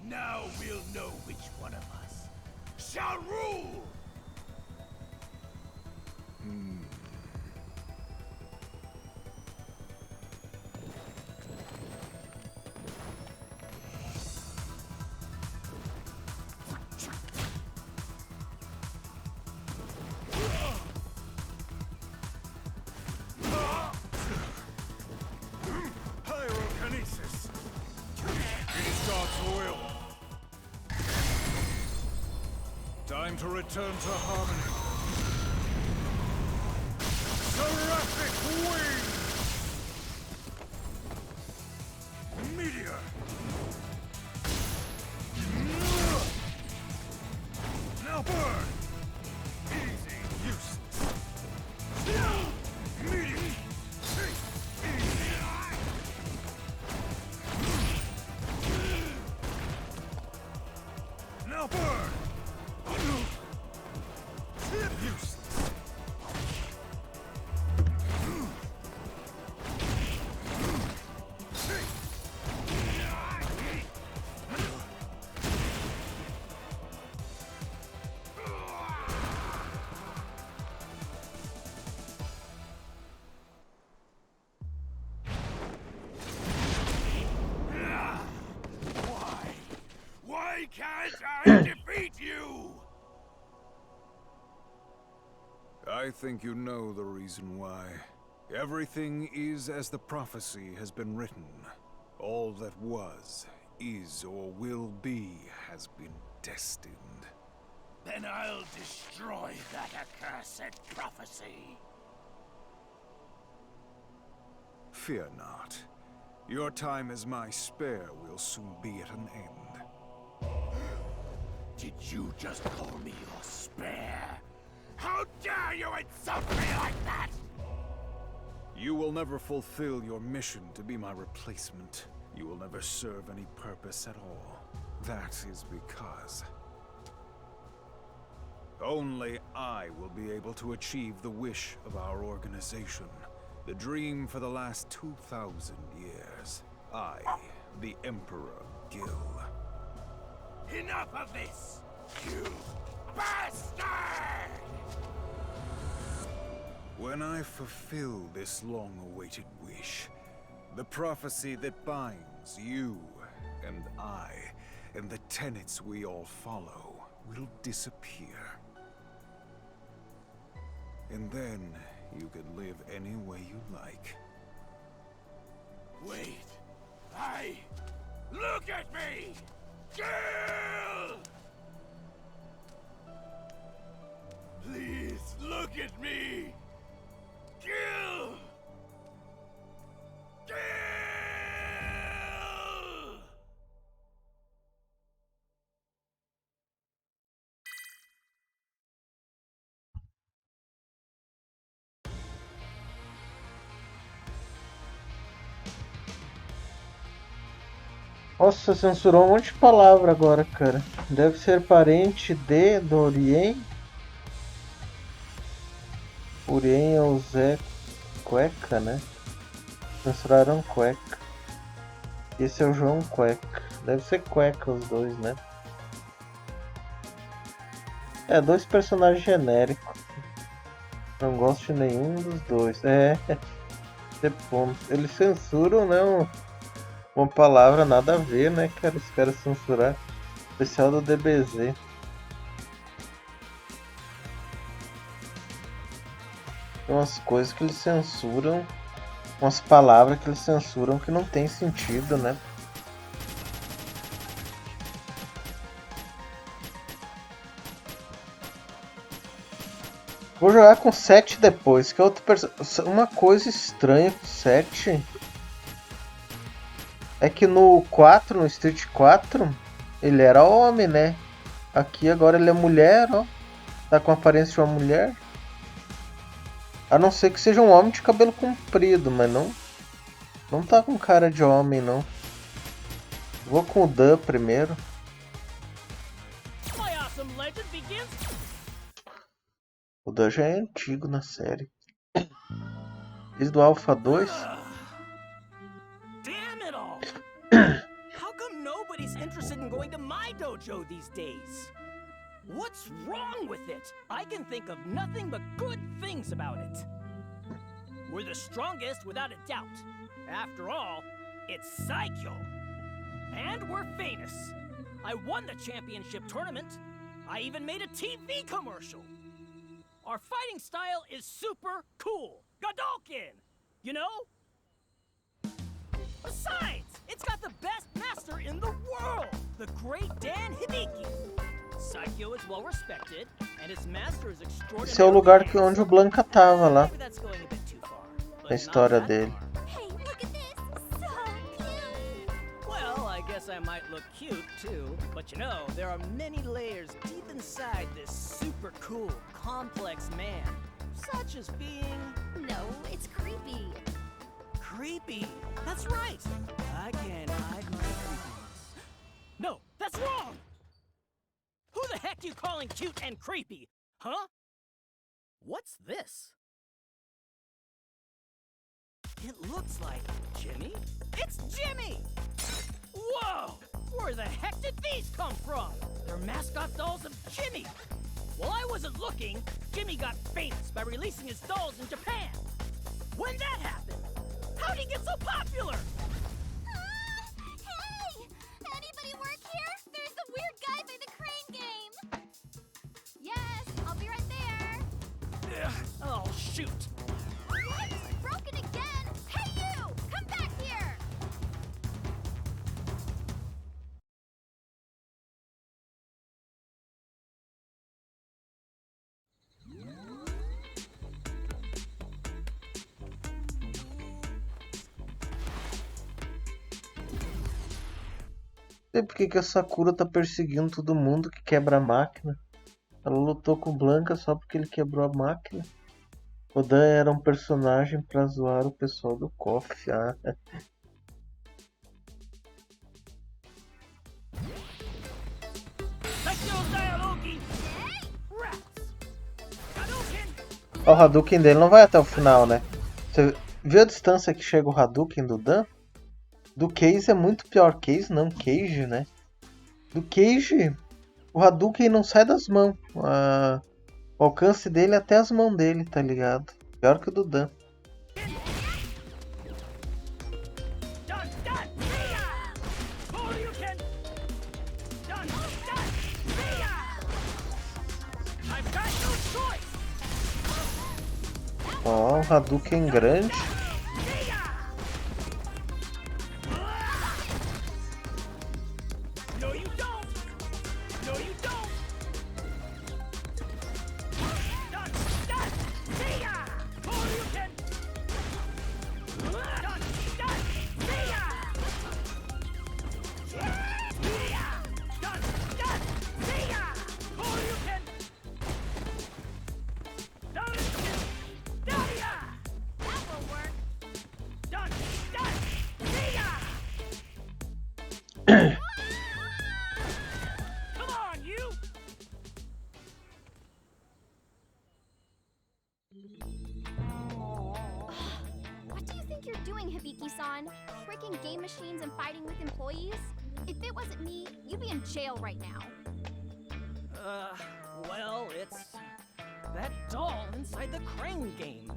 [SPEAKER 6] Now we'll know which one of us shall rule!
[SPEAKER 1] Pyrokinesis! It is God's will. Time to return to harmony. Seraphic wing! Meteor! Now burn! Easy, useless. Meteor! Now burn! Useless.
[SPEAKER 6] Why can't I defeat you?
[SPEAKER 13] think you know the reason why. Everything is as the prophecy has been written. All that was, is, or will be has been destined.
[SPEAKER 6] Then I'll destroy that accursed prophecy.
[SPEAKER 13] Fear not. Your time as my spare will soon be at an end.
[SPEAKER 6] Did you just call me your spare? How dare you insult me like that?
[SPEAKER 13] You will never fulfill your mission to be my replacement. You will never serve any purpose at all. That is because only I will be able to achieve the wish of our organization. The dream for the last 2,000 years. I, the Emperor Gil.
[SPEAKER 6] Enough of this, you bastard!
[SPEAKER 13] When I fulfill this long-awaited wish, the prophecy that binds you and I, and the tenets we all follow, will disappear. And then you can live any way you like.
[SPEAKER 6] Wait, look at me! Gil! Please, look at me! Gil! Gil!
[SPEAKER 9] Nossa, censurou um monte de palavra agora, cara. Deve ser parente de Dorien. Urien é o Zé Cueca, né? Censuraram Cueca. Esse é o João Cueca. Deve ser Cueca os dois, né? É, dois personagens genéricos. Não gosto de nenhum dos dois. É ponto. Eles censuram, né? Uma palavra nada a ver, né, cara? Os caras censurar. Especial do DBZ. Tem umas coisas que eles censuram. Umas palavras que eles censuram que não tem sentido, né? Vou jogar com 7 depois, que é outro uma coisa estranha com 7 é que no 4, no Street 4, ele era homem, né? Aqui agora ele é mulher, ó. Tá com a aparência de uma mulher. A não ser que seja um homem de cabelo comprido, mas não tá com cara de homem, não. Vou com o Dan primeiro. O Dan já é antigo na série. Desde o Alpha 2.
[SPEAKER 14] Damn it all! How come nobody's interested in going to my dojo these days? What's wrong with it? I can think of nothing but good things about it. We're the strongest without a doubt. After all, it's Saikyo. And we're famous. I won the championship tournament. I even made a TV commercial. Our fighting style is super cool. Godolkin! You know? Besides, it's got the best master in the world, the great Dan Hibiki. Saikyo is well respected, and his master is extraordinary.
[SPEAKER 9] Esse é o lugar onde o Blanca tava lá. A história dele.
[SPEAKER 5] Hey, look at this! So cute!
[SPEAKER 14] Well, I guess I might look cute too, but you know, there are many layers deep inside this super cool, complex man. Such as being...
[SPEAKER 5] No, it's creepy.
[SPEAKER 14] Creepy? That's right! I can't hide my creepiness. No, that's wrong! Who the heck you calling cute and creepy? Huh? What's this? It looks like Jimmy? It's Jimmy! Whoa! Where the heck did these come from? They're mascot dolls of Jimmy! While I wasn't looking, Jimmy got famous by releasing his dolls in Japan. When that happened, how'd he get so popular?
[SPEAKER 11] Hey! Anybody work here? There's the weird guy by the crane game. Yes, I'll be right there.
[SPEAKER 14] Ugh. shoot.
[SPEAKER 11] What? Broken again? Hey you! Come back here!
[SPEAKER 9] Não sei por que a Sakura tá perseguindo todo mundo que quebra a máquina. Ela lutou com o Blanca só porque ele quebrou a máquina. O Dan era um personagem pra zoar o pessoal do KOF. Ah. O Hadouken dele não vai até o final, né? Você viu a distância que chega o Hadouken do Dan? Do Case é muito pior. Case não, Cage, né? Do Cage, o Hadouken não sai das mãos. O alcance dele é até as mãos dele, tá ligado? Pior que o do Dan. Ó, um Hadouken grande.
[SPEAKER 11] What do you think you're doing, Hibiki-san? Breaking game machines and fighting with employees? If it wasn't me, you'd be in jail right now.
[SPEAKER 14] Well, it's that doll inside the crane game.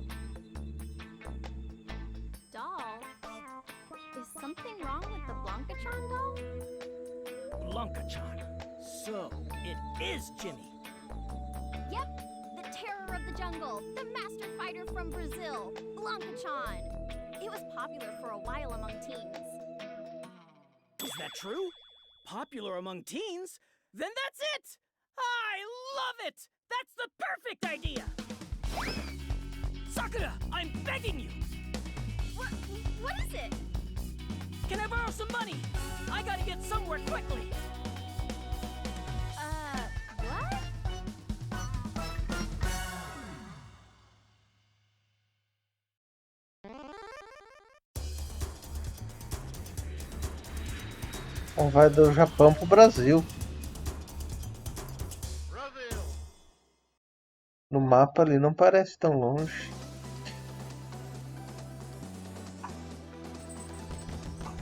[SPEAKER 11] Doll? Is something wrong with the Blanca-chan doll?
[SPEAKER 14] Blanca-chan. So, it is Jimmy.
[SPEAKER 11] Yep, the terror of the jungle, the master fighter from Brazil, Blanca-chan. It was popular for a while among teens.
[SPEAKER 14] Is that true? Popular among teens? Then that's it! I love it! That's the perfect idea! Sakura, I'm begging you!
[SPEAKER 11] What is it?
[SPEAKER 14] Can I borrow some money? I gotta get somewhere quickly!
[SPEAKER 11] What?
[SPEAKER 9] Então vai do Japão pro Brasil. No mapa ali não parece tão longe.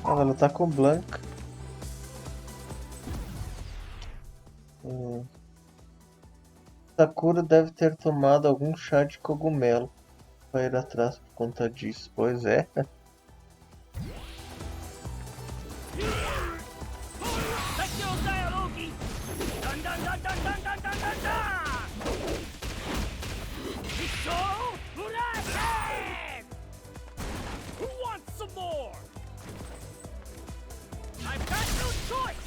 [SPEAKER 9] Ela vai lutar com o Blanca. Sakura deve ter tomado algum chá de cogumelo para ir atrás por conta disso. Pois é.
[SPEAKER 14] Who wants some more? I've got no choice!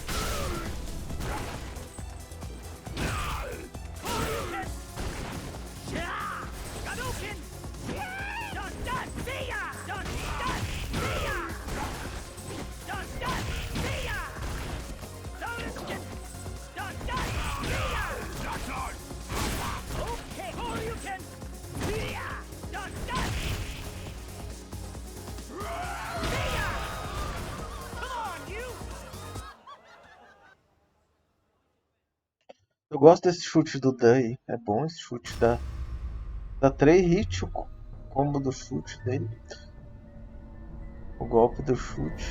[SPEAKER 9] Eu gosto desse chute do Dan aí. É bom esse chute. Dá 3 hits o combo do chute dele. O golpe do chute.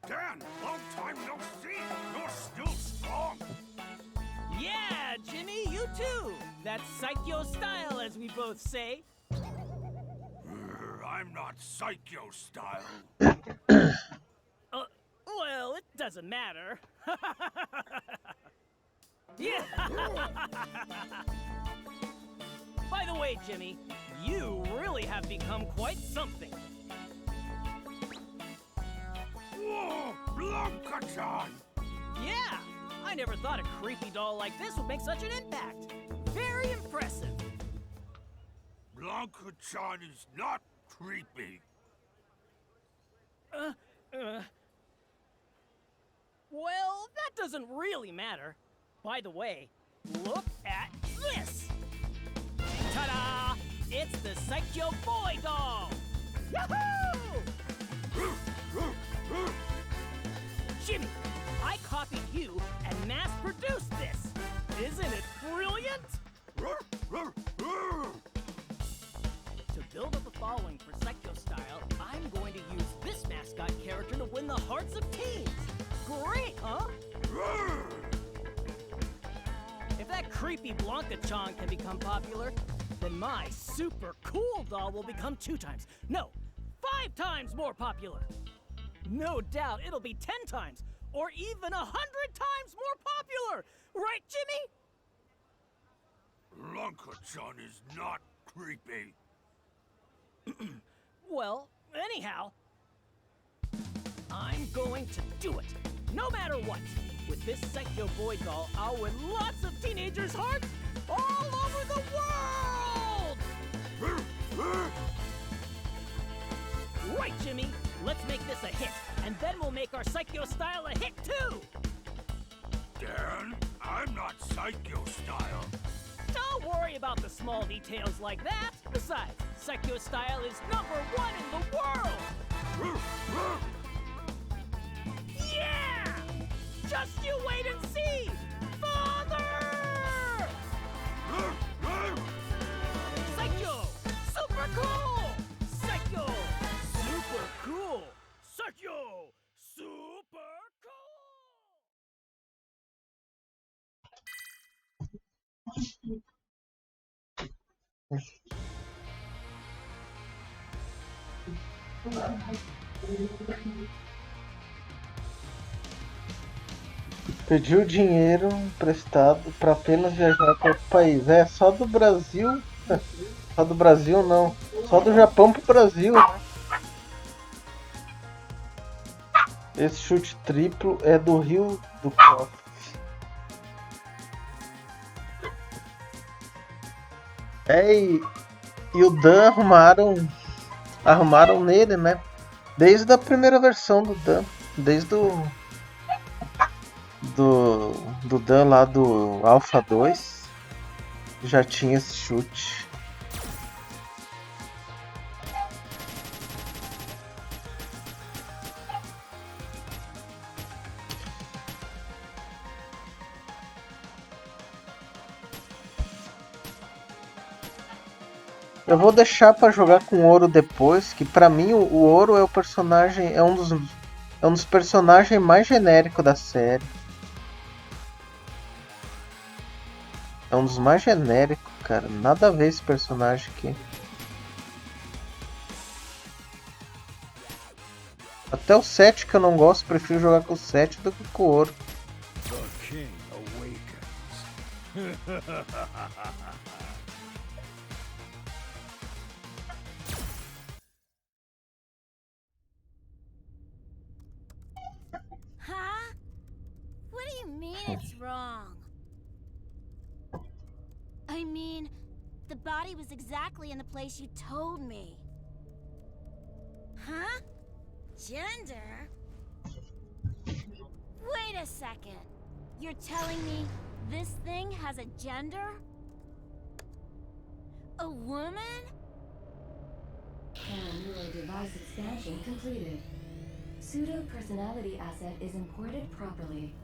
[SPEAKER 6] Dan, long time no see. You're still strong.
[SPEAKER 14] Yeah, Jimmy, you too. That's Psycho style, as we both say.
[SPEAKER 6] I'm not Psycho style.
[SPEAKER 14] Well, it doesn't matter. Yeah. By the way, Jimmy, you really have become quite something.
[SPEAKER 6] Whoa, Blanca-chan!
[SPEAKER 14] Yeah, I never thought a creepy doll like this would make such an impact. Very impressive.
[SPEAKER 6] Blanca-chan is not creepy.
[SPEAKER 14] Well, that doesn't really matter. By the way, look at this! Ta-da! It's the Psycho Boy doll! Yahoo! Jimmy, I copied you and mass-produced this. Isn't it brilliant? To build up a following for Psycho Style, I'm going to use this mascot character to win the hearts of teens. Great, huh? If that creepy Blanca-chan can become popular, then my super cool doll will become 2 times, no, 5 times more popular. No doubt it'll be 10 times, or even 100 times more popular. Right, Jimmy?
[SPEAKER 6] Blanca-chan is not creepy.
[SPEAKER 14] Well, anyhow, I'm going to do it, no matter what. With this Psycho Boy doll, I'll win lots of teenagers' hearts all over the world! Right, Jimmy, let's make this a hit, and then we'll make our Psycho Style a hit too!
[SPEAKER 6] Dan, I'm not Psycho Style.
[SPEAKER 14] Don't worry about the small details like that. Besides, Psycho Style is #1 in the world! Yeah! Just you wait and see! Father! Psycho! Super cool! Psycho! Super cool! Psycho! Super
[SPEAKER 9] Pediu dinheiro emprestado para apenas viajar para outro país. É só do Brasil. Só do Brasil não. Só do Japão pro Brasil, né? Esse chute triplo é do Rio do Costa. E o Dan arrumaram nele, né? Desde a primeira versão do Dan. Desde do Dan lá do Alpha 2 já tinha esse chute. Eu vou deixar pra jogar com ouro depois, que pra mim o ouro é o personagem, é um dos personagens mais genéricos da série. É um dos mais genéricos, cara. Nada a ver esse personagem aqui. Até o 7 que eu não gosto, prefiro jogar com o 7 do que com o ouro.
[SPEAKER 6] The king awakens.
[SPEAKER 5] Huh? What do you mean it's wrong? I mean, the body was exactly in the place you told me. Huh? Gender? Wait a second. You're telling me this thing has a gender? A woman?
[SPEAKER 15] And neural device expansion completed. Pseudo personality asset is imported properly.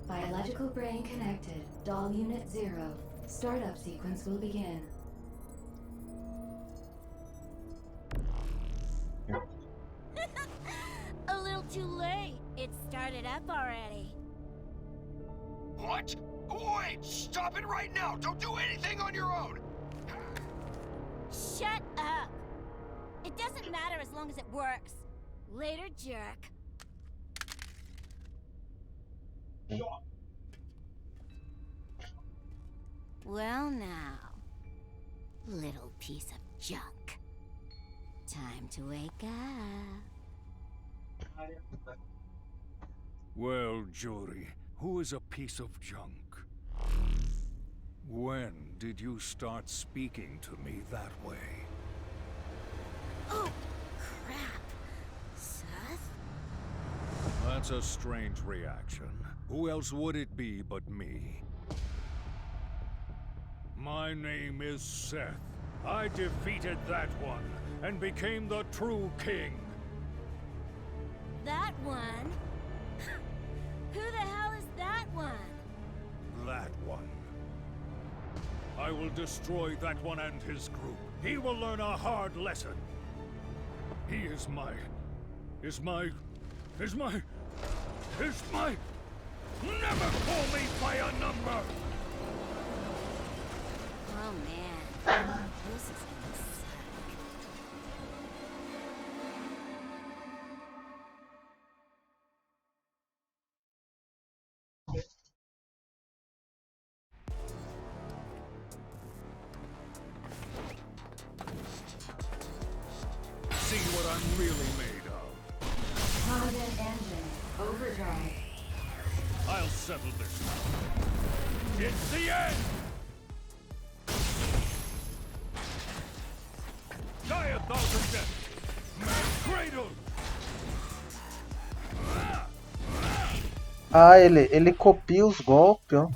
[SPEAKER 15] Biological brain connected. Doll unit 0. Startup sequence will begin.
[SPEAKER 5] A little too late. It started up already.
[SPEAKER 6] What? Wait! Stop it right now! Don't do anything on your own!
[SPEAKER 5] Shut up! It doesn't matter as long as it works. Later, jerk. Well now, little piece of junk. Time to wake up.
[SPEAKER 6] Well, Jory, who is a piece of junk? When did you start speaking to me that way?
[SPEAKER 5] Oh, crap. Seth?
[SPEAKER 6] That's a strange reaction. Who else would it be but me? My name is Seth. I defeated that one and became the true king.
[SPEAKER 5] That one? Who the hell is that one?
[SPEAKER 6] That one. I will destroy that one and his group. He will learn a hard lesson. He is my... Never call me by a number!
[SPEAKER 5] Oh man, this is gonna suck.
[SPEAKER 6] See what I'm really made of.
[SPEAKER 15] Content engine overdrive.
[SPEAKER 6] I'll settle this now. It's the end! Die 1,000 deaths! Man cradle!
[SPEAKER 9] Ah, ele copia os golpes, ó.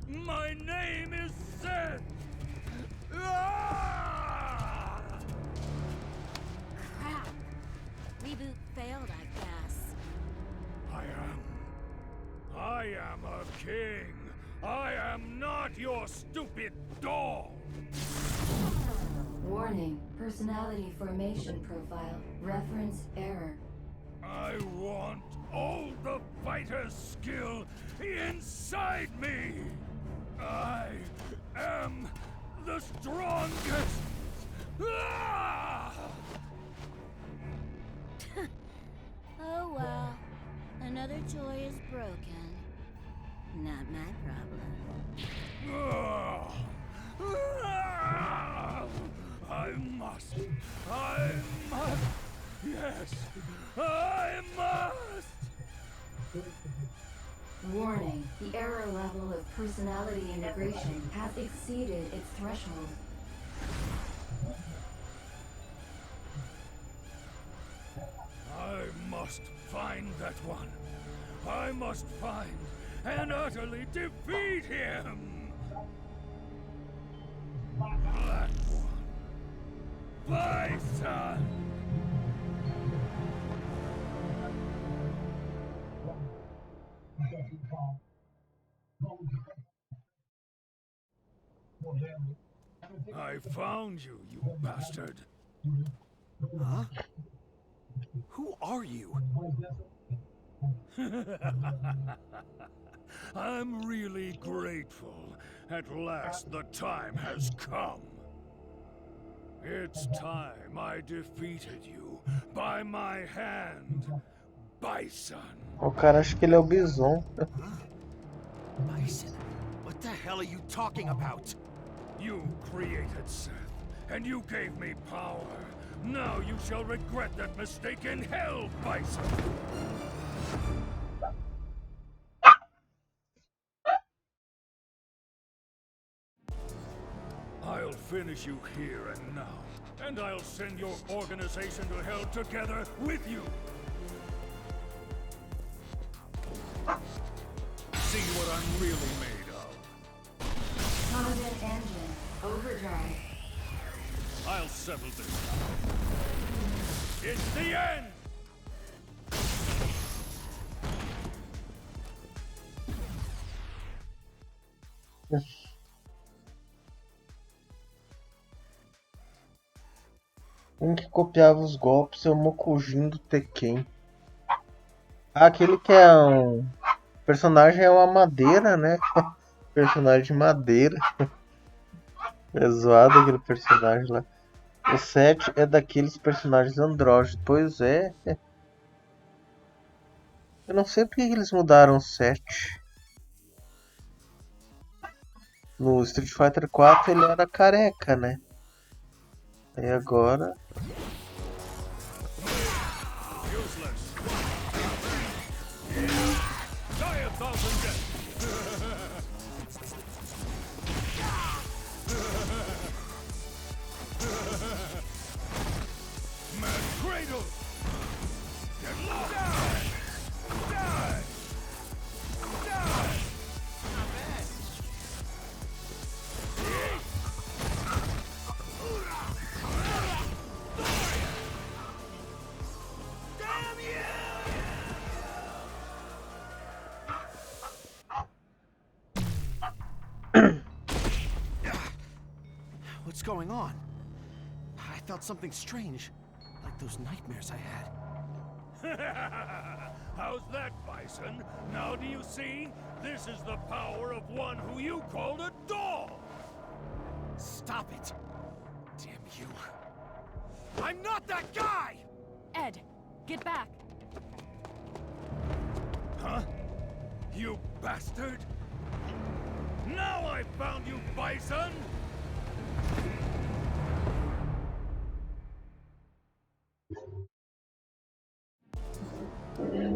[SPEAKER 6] My name is Seth!
[SPEAKER 5] Crap. Reboot failed, I guess.
[SPEAKER 6] I am a king! I am not your stupid doll!
[SPEAKER 15] Warning, personality formation profile. Reference error.
[SPEAKER 6] I want all the fighter's skill inside me! I am the strongest!
[SPEAKER 5] Oh well. Another toy is broken. Not my problem.
[SPEAKER 6] I must! Yes! I must!
[SPEAKER 15] Warning, the error level of personality integration has exceeded its threshold.
[SPEAKER 6] I must find that one. I must find and utterly defeat him! That one. Bison! I found you, you bastard.
[SPEAKER 3] Huh? Who are you?
[SPEAKER 6] I'm really grateful. At last the time has come. It's time I defeated you by my hand, Bison.
[SPEAKER 9] O cara acha que ele é o Bison.
[SPEAKER 3] Bison? What the hell are you talking about?
[SPEAKER 6] You created Seth, and you gave me power. Now you shall regret that mistake in hell, Bison! I'll finish you here and now, and I'll send your organization to hell together with you! See what I'm really made of.
[SPEAKER 15] Content engine overdrive.
[SPEAKER 6] I'll settle this now. It's the end!
[SPEAKER 9] Um que copiava os golpes é o Mokujin do Tekken. Ah, aquele que é um personagem é uma madeira, né? Personagem de madeira. É zoado aquele personagem lá. O 7 é daqueles personagens andrógenos. Pois é. Eu não sei porque que eles mudaram o 7. No Street Fighter 4 ele era careca, né? Aí agora...
[SPEAKER 3] What's going on? I felt something strange, like those nightmares I had.
[SPEAKER 6] How's that, Bison? Now do you see? This is the power of one who you called a doll!
[SPEAKER 3] Stop it! Damn you. I'm not that guy!
[SPEAKER 8] Ed, get back.
[SPEAKER 6] Huh? You bastard! Now I found you, Bison!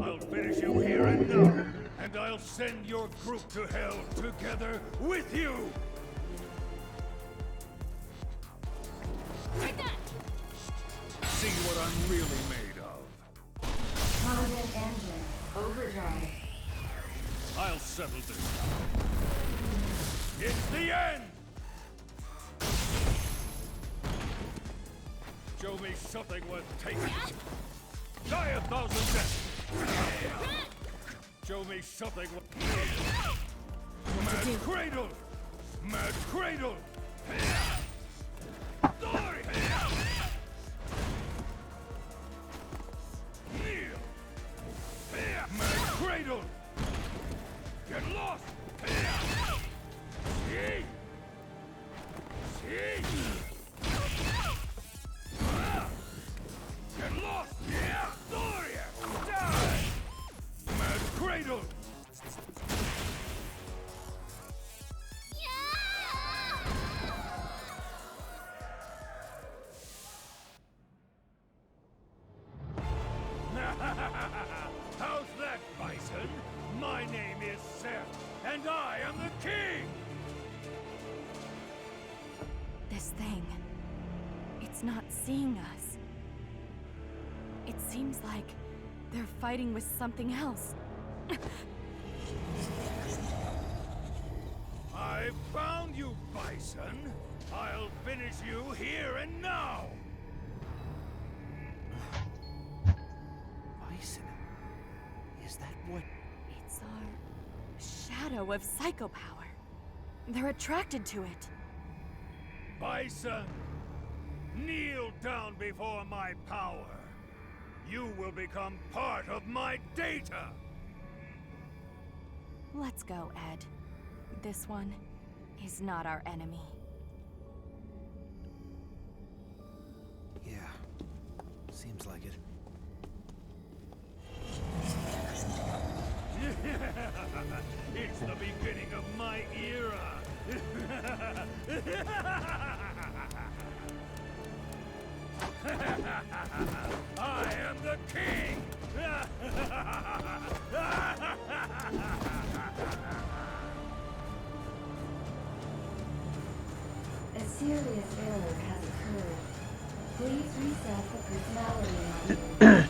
[SPEAKER 6] I'll finish you here and now, and I'll send your group to hell together with you!
[SPEAKER 8] Take that!
[SPEAKER 6] See what I'm really made of.
[SPEAKER 15] Content engine overdrive.
[SPEAKER 6] I'll settle this now. It's the end! Show me something worth taking. Die 1,000 deaths! Show me something worth... Mad Cradle! Mad Cradle! Story! Kneel! Mad Cradle! Get lost! See? See? Get lost! Historia! Die! Mad Cradle! How's that, Bison? My name is Seth, and I am the king!
[SPEAKER 8] This thing, it's not seeing us. It seems like they're fighting with something else.
[SPEAKER 6] I found you, Bison. I'll finish you here and now.
[SPEAKER 3] Bison? Is that what...
[SPEAKER 8] It's our shadow of psycho power. They're attracted to it.
[SPEAKER 6] Bison, kneel down before my power. You will become part of my data.
[SPEAKER 8] Let's go, Ed. This one is not our enemy.
[SPEAKER 3] Yeah, seems like it.
[SPEAKER 6] It's the beginning of my era. I am the king.
[SPEAKER 15] A serious error has occurred. Please reset the personality module.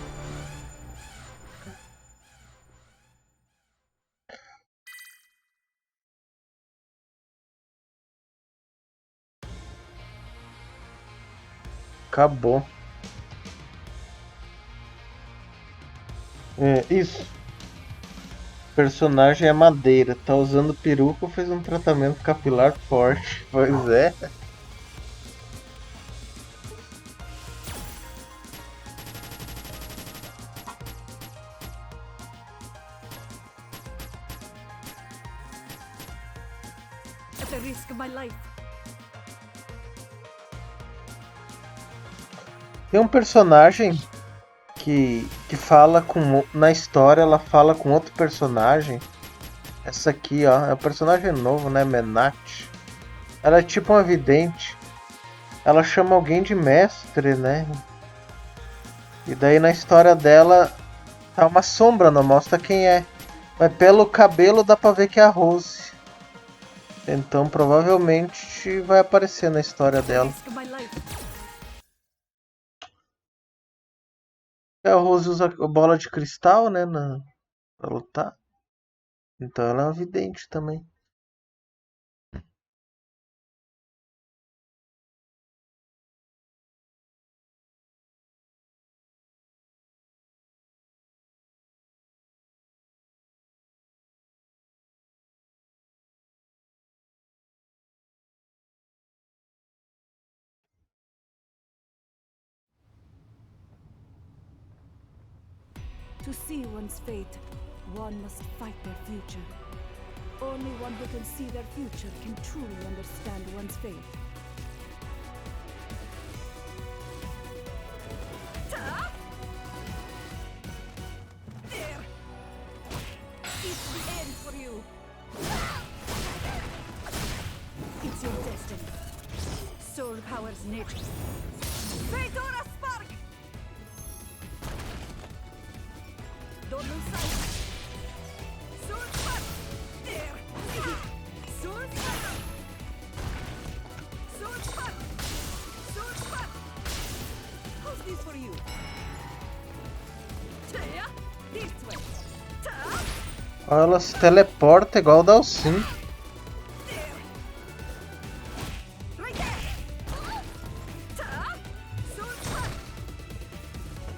[SPEAKER 9] Acabou. É, isso. O personagem é madeira. Tá usando peruca ou fez um tratamento capilar forte? Pois é. Tem um personagem que fala com... Na história ela fala com outro personagem. Essa aqui, ó, é um personagem novo, né? Menat. Ela é tipo uma vidente. Ela chama alguém de mestre, né? E daí na história dela tá uma sombra, não mostra quem é. Mas pelo cabelo dá pra ver que é a Rose. Então provavelmente vai aparecer na história dela. A Rose usa bola de cristal, né? Pra lutar. Então ela é uma vidente também.
[SPEAKER 16] To see one's fate, one must fight their future. Only one who can see their future can truly understand one's fate. There! It's the end for you! It's your destiny. Soul powers nature. Fedora Spark! Don't lose sight! Soul Spark! There! Soul Spark! Soul Spark! Soul Spark! How's this for you? Taya, this way.
[SPEAKER 9] Olha, ela se teleporta igual o Dalsin.
[SPEAKER 16] Right there. Soul Spark.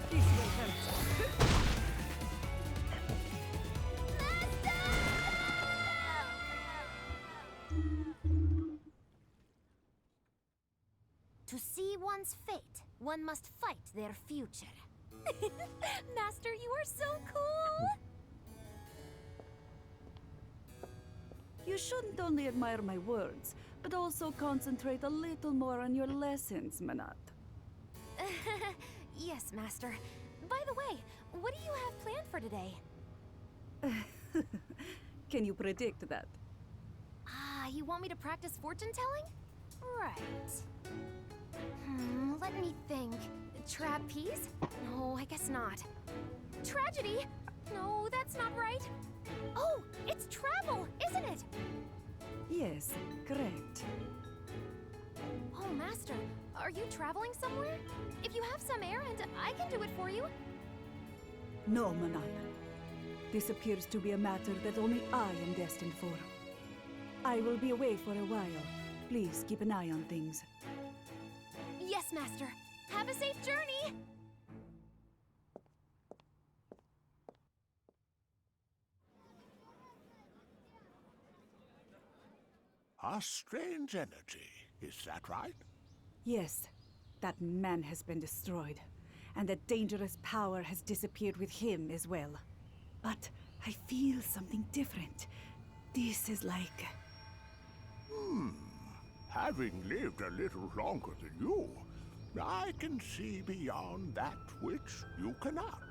[SPEAKER 16] This will help.
[SPEAKER 5] To see one's fate, one must fight their future. Master, you are so cool!
[SPEAKER 16] You shouldn't only admire my words, but also concentrate a little more on your lessons, Manat.
[SPEAKER 5] Yes, Master. By the way, what do you have planned for today?
[SPEAKER 16] Can you predict that?
[SPEAKER 5] Ah, you want me to practice fortune telling? Right. Let me think. Trapeze? No, I guess not. Tragedy? No, that's not right. Oh, it's travel, isn't it?
[SPEAKER 16] Yes, correct.
[SPEAKER 5] Oh, Master, are you traveling somewhere? If you have some errand, I can do it for you.
[SPEAKER 16] No, Manat. This appears to be a matter that only I am destined for. I will be away for a while. Please keep an eye on things.
[SPEAKER 5] Yes, Master. Have a safe journey!
[SPEAKER 6] A strange energy, is that right?
[SPEAKER 16] Yes, that man has been destroyed, and that dangerous power has disappeared with him as well. But I feel something different. This is like...
[SPEAKER 6] Having lived a little longer than you, I can see beyond that which you cannot.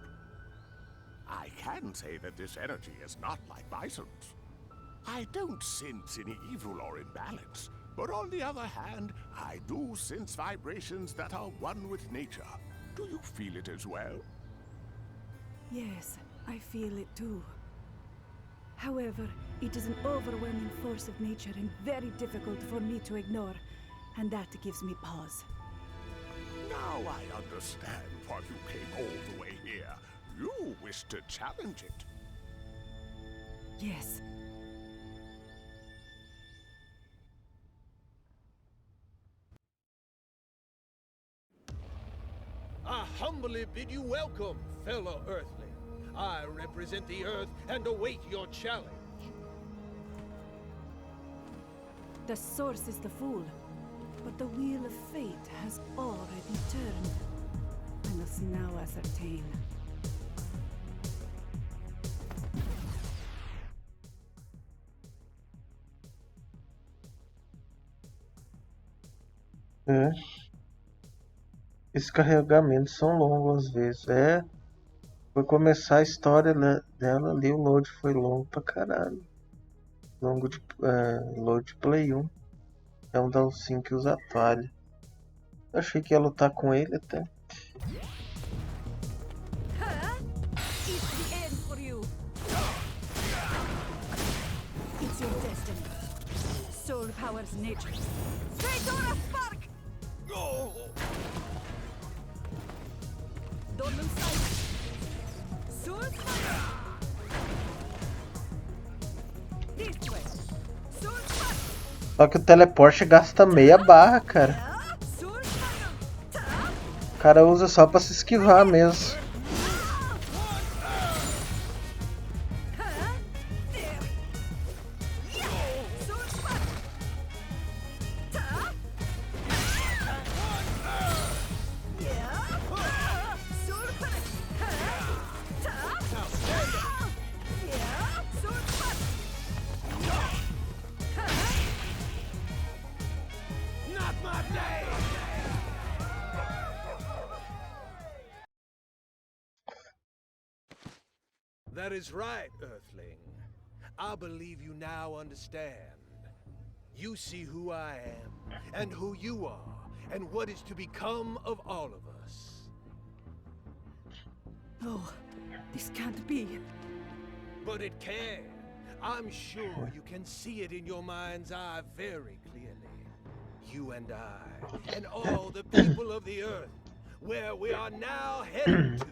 [SPEAKER 6] I can say that this energy is not like Bison's. I don't sense any evil or imbalance, but on the other hand, I do sense vibrations that are one with nature. Do you feel it as well?
[SPEAKER 16] Yes, I feel it too. However, it is an overwhelming force of nature and very difficult for me to ignore, and that gives me pause.
[SPEAKER 6] Now I understand why you came all the way here. You wish to challenge it.
[SPEAKER 16] Yes.
[SPEAKER 1] I humbly bid you welcome, fellow Earthling. I represent the Earth and await your challenge.
[SPEAKER 16] The source is the fool, but the wheel of fate has already turned. I must now ascertain.
[SPEAKER 9] É. Esses carregamentos são longos às vezes. Foi começar a história dela ali, o load foi longo pra caralho. Load Play 1. É um Dalsin que usa toalha. Eu achei que ia lutar com ele até.
[SPEAKER 16] It's the end for you. It's your destiny. Soul power's nature. Traitora spark! Don't lose sight. Soul fire! This way. Soul fire!
[SPEAKER 9] Só que o teleporte gasta meia barra, cara. O cara usa só pra se esquivar mesmo.
[SPEAKER 1] That is right, Earthling. I believe you now understand. You see who I am, and who you are, and what is to become of all of us.
[SPEAKER 16] No, this can't be.
[SPEAKER 1] But it can. I'm sure you can see it in your mind's eye very clearly. You and I, and all the people of the Earth, where we are now headed to.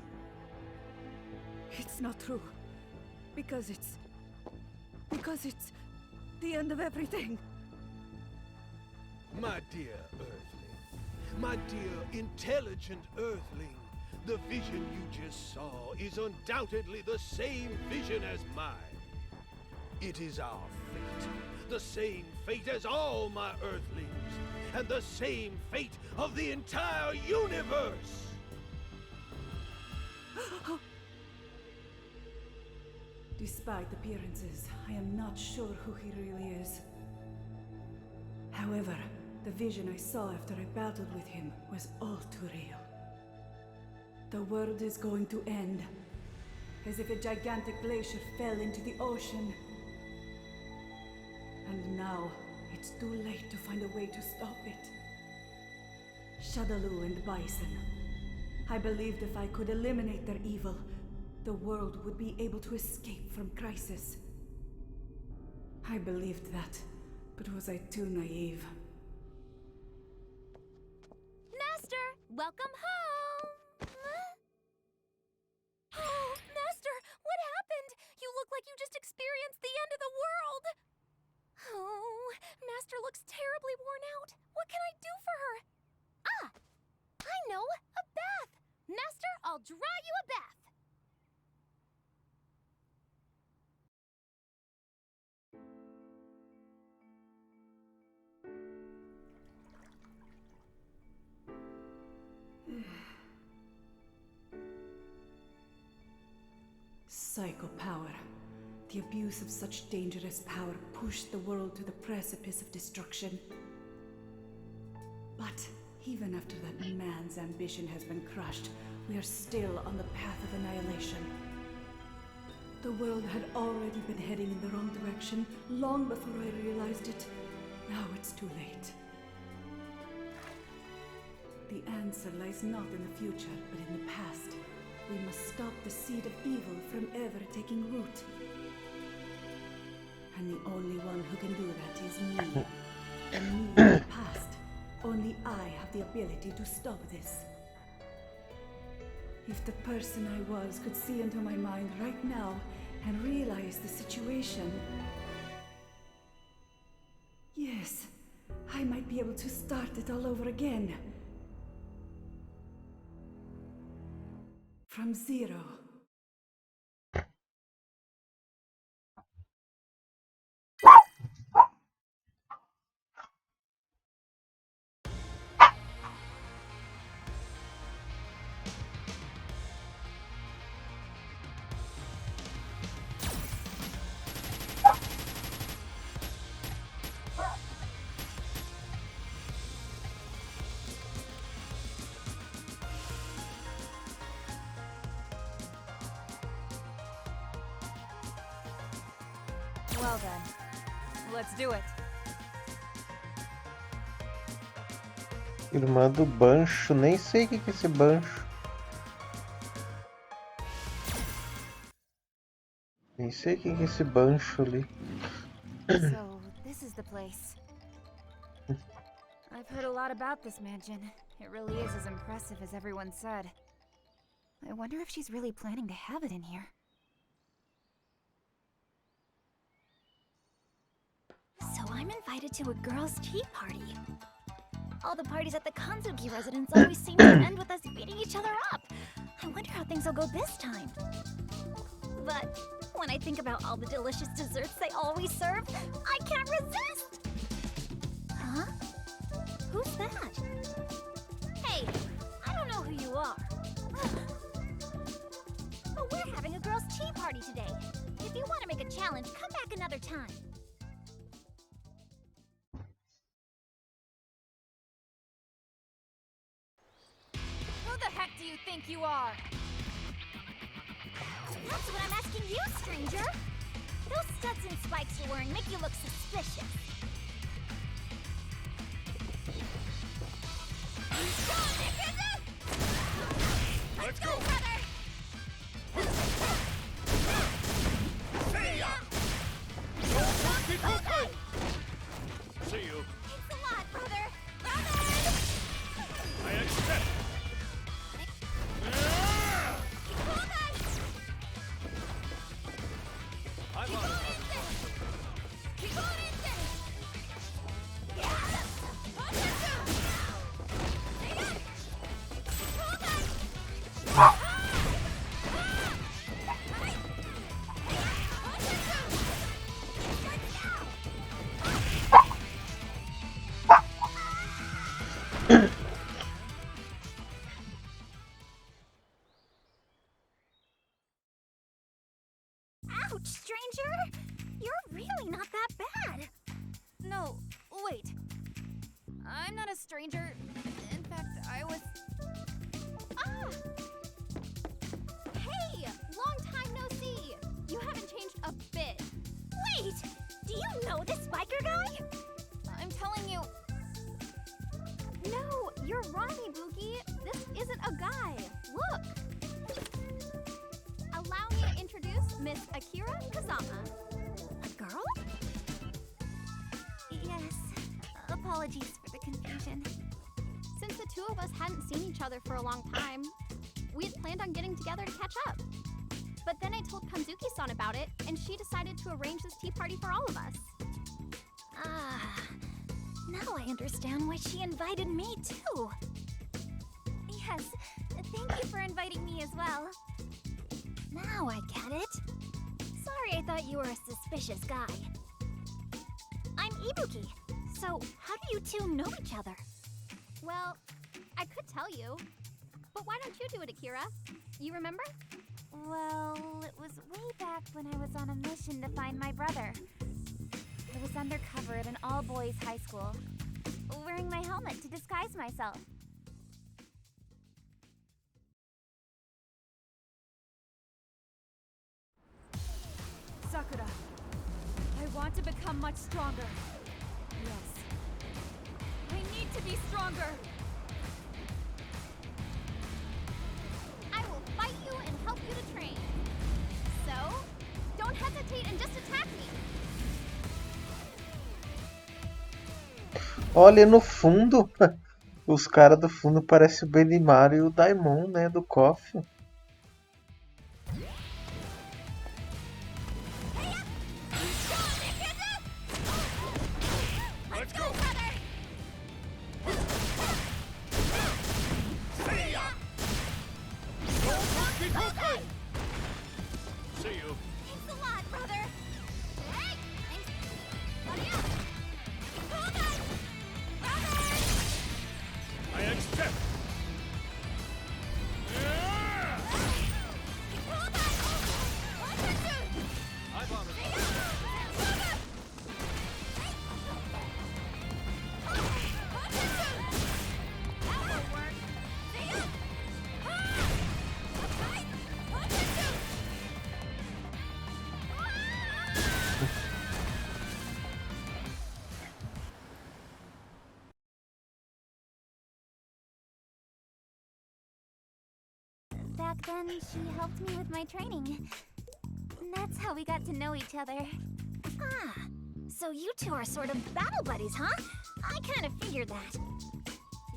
[SPEAKER 16] It's not true. Because it's the end of everything.
[SPEAKER 1] My dear Earthling, my dear intelligent Earthling, the vision you just saw is undoubtedly the same vision as mine. It is our fate, the same fate as all my Earthlings, and the same fate of the entire universe!
[SPEAKER 16] Despite appearances, I am not sure who he really is. However, the vision I saw after I battled with him was all too real. The world is going to end, as if a gigantic glacier fell into the ocean. And now, it's too late to find a way to stop it. Shadaloo and Bison. I believed if I could eliminate their evil, the world would be able to escape from crisis. I believed that, but was I too naive?
[SPEAKER 5] Master, welcome home! Oh, Master, what happened? You look like you just experienced the end of the world! Oh, Master looks terribly worn out. What can I do for her? Ah! I know! A bath! Master, I'll draw you a bath!
[SPEAKER 16] Psycho power. The abuse of such dangerous power pushed the world to the precipice of destruction. But even after that man's ambition has been crushed, we are still on the path of annihilation. The world had already been heading in the wrong direction long before I realized it. Now it's too late. The answer lies not in the future, but in the past. We must stop the seed of evil from ever taking root. And the only one who can do that is me. And me in the past. Only I have the ability to stop this. If the person I was could see into my mind right now and realize the situation, yes, I might be able to start it all over again. From zero.
[SPEAKER 7] Well then, let's do it.
[SPEAKER 9] Irmã do Bancho, nem sei o que é esse Bancho. Nem sei o que é esse Bancho ali.
[SPEAKER 7] So, this is the place. I've heard a lot about this mansion. It really is as impressive as everyone said. I wonder if she's really planning to have it in here.
[SPEAKER 11] So I'm invited to a girls' tea party. All the parties at the Kanzuki residence always seem to end with us beating each other up. I wonder how things will go this time. But when I think about all the delicious desserts they always serve, I can't resist! Huh? Who's that? Hey, I don't know who you are. But we're having a girls' tea party today. If you want to make a challenge, come back another time.
[SPEAKER 5] Who the heck do you think you are?
[SPEAKER 11] That's what I'm asking you, stranger. Those studs and spikes you're wearing make you look suspicious.
[SPEAKER 6] Let's go!
[SPEAKER 1] See you.
[SPEAKER 11] Thanks a lot, brother.
[SPEAKER 1] I accept. I'm on.
[SPEAKER 11] Ouch, stranger! You're really not that bad.
[SPEAKER 5] No, wait. I'm not a stranger. In fact, I was... Ah! Hey! Long time no see! You haven't changed a bit.
[SPEAKER 11] Wait! Do you know this biker guy?
[SPEAKER 5] I'm telling you... No, you're wrong, Ibuki. This isn't a guy. Look! Allow me to introduce Miss Akira Kazama.
[SPEAKER 11] A girl? Yes. Apologies for the confusion.
[SPEAKER 5] Since the two of us hadn't seen each other for a long time, we had planned on getting together to catch up. But then I told Kanzuki-san about it, and she decided to arrange this tea party for all of us.
[SPEAKER 11] Ah, now I understand why she invited me too.
[SPEAKER 5] Yes, thank you for inviting me as well.
[SPEAKER 11] Now I get it. Sorry I thought you were a suspicious guy. I'm Ibuki. So, how do you two know each other?
[SPEAKER 5] Well, I could tell you. But why don't you do it, Akira? You remember?
[SPEAKER 11] Well, it was way back when I was on a mission to find my brother. I was undercover at an all-boys high school, wearing my helmet to disguise myself.
[SPEAKER 7] Sakura, I want to become much stronger. Yes. I need to be stronger.
[SPEAKER 5] I will fight you and help you to train. So, don't hesitate and just attack me.
[SPEAKER 9] Olha, no fundo, os caras do fundo parecem o Benimaru e o Daimon, né, do KOF.
[SPEAKER 1] See you.
[SPEAKER 11] Thanks a lot, brother. Hey,
[SPEAKER 1] I accept.
[SPEAKER 11] Back then, she helped me with my training. That's how we got to know each other. Ah, so you two are sort of battle buddies, huh? I kind of figured that.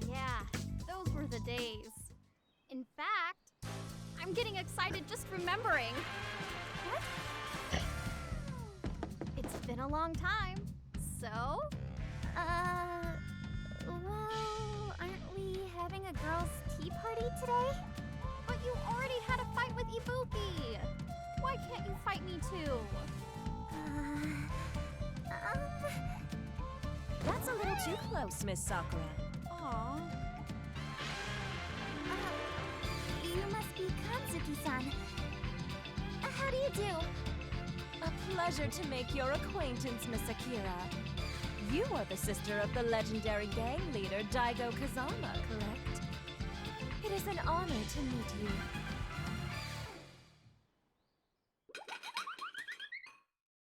[SPEAKER 5] Yeah, those were the days. In fact, I'm getting excited just remembering. What? It's been a long time, so?
[SPEAKER 11] Well, aren't we having a girls' tea party today?
[SPEAKER 5] But you already had a fight with Ibuki. Why can't you fight me too?
[SPEAKER 17] That's a little too close, Miss Sakura.
[SPEAKER 5] Aw.
[SPEAKER 11] You must be Kanzuki-san. How do you do?
[SPEAKER 17] A pleasure to make your acquaintance, Miss Akira. You are the sister of the legendary gang leader, Daigo Kazama, correct? It is an honor to meet you.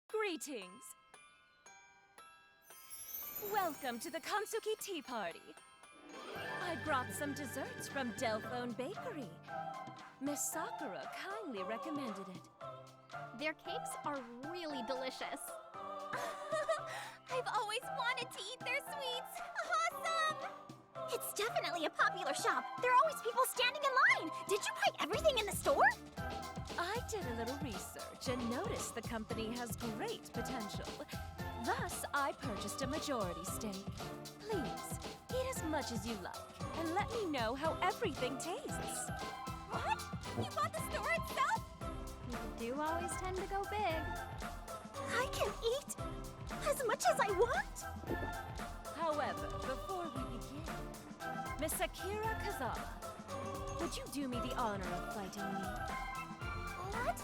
[SPEAKER 17] Greetings. Welcome to the Kansuki Tea Party. I brought some desserts from Delphone Bakery. Miss Sakura kindly recommended it.
[SPEAKER 5] Their cakes are really delicious.
[SPEAKER 11] I've always wanted to eat their sweets. Awesome! It's definitely a popular shop. There are always people standing in line. Did you buy everything in the store?
[SPEAKER 17] I did a little research and noticed the company has great potential. Thus, I purchased a majority stake. Please, eat as much as you like, and let me know how everything tastes.
[SPEAKER 11] What? You bought the store itself?
[SPEAKER 5] You do always tend to go big.
[SPEAKER 11] I can eat as much as I want?
[SPEAKER 17] However, before we begin, Miss Akira Kazama, would you do me the honor of fighting me?
[SPEAKER 11] What?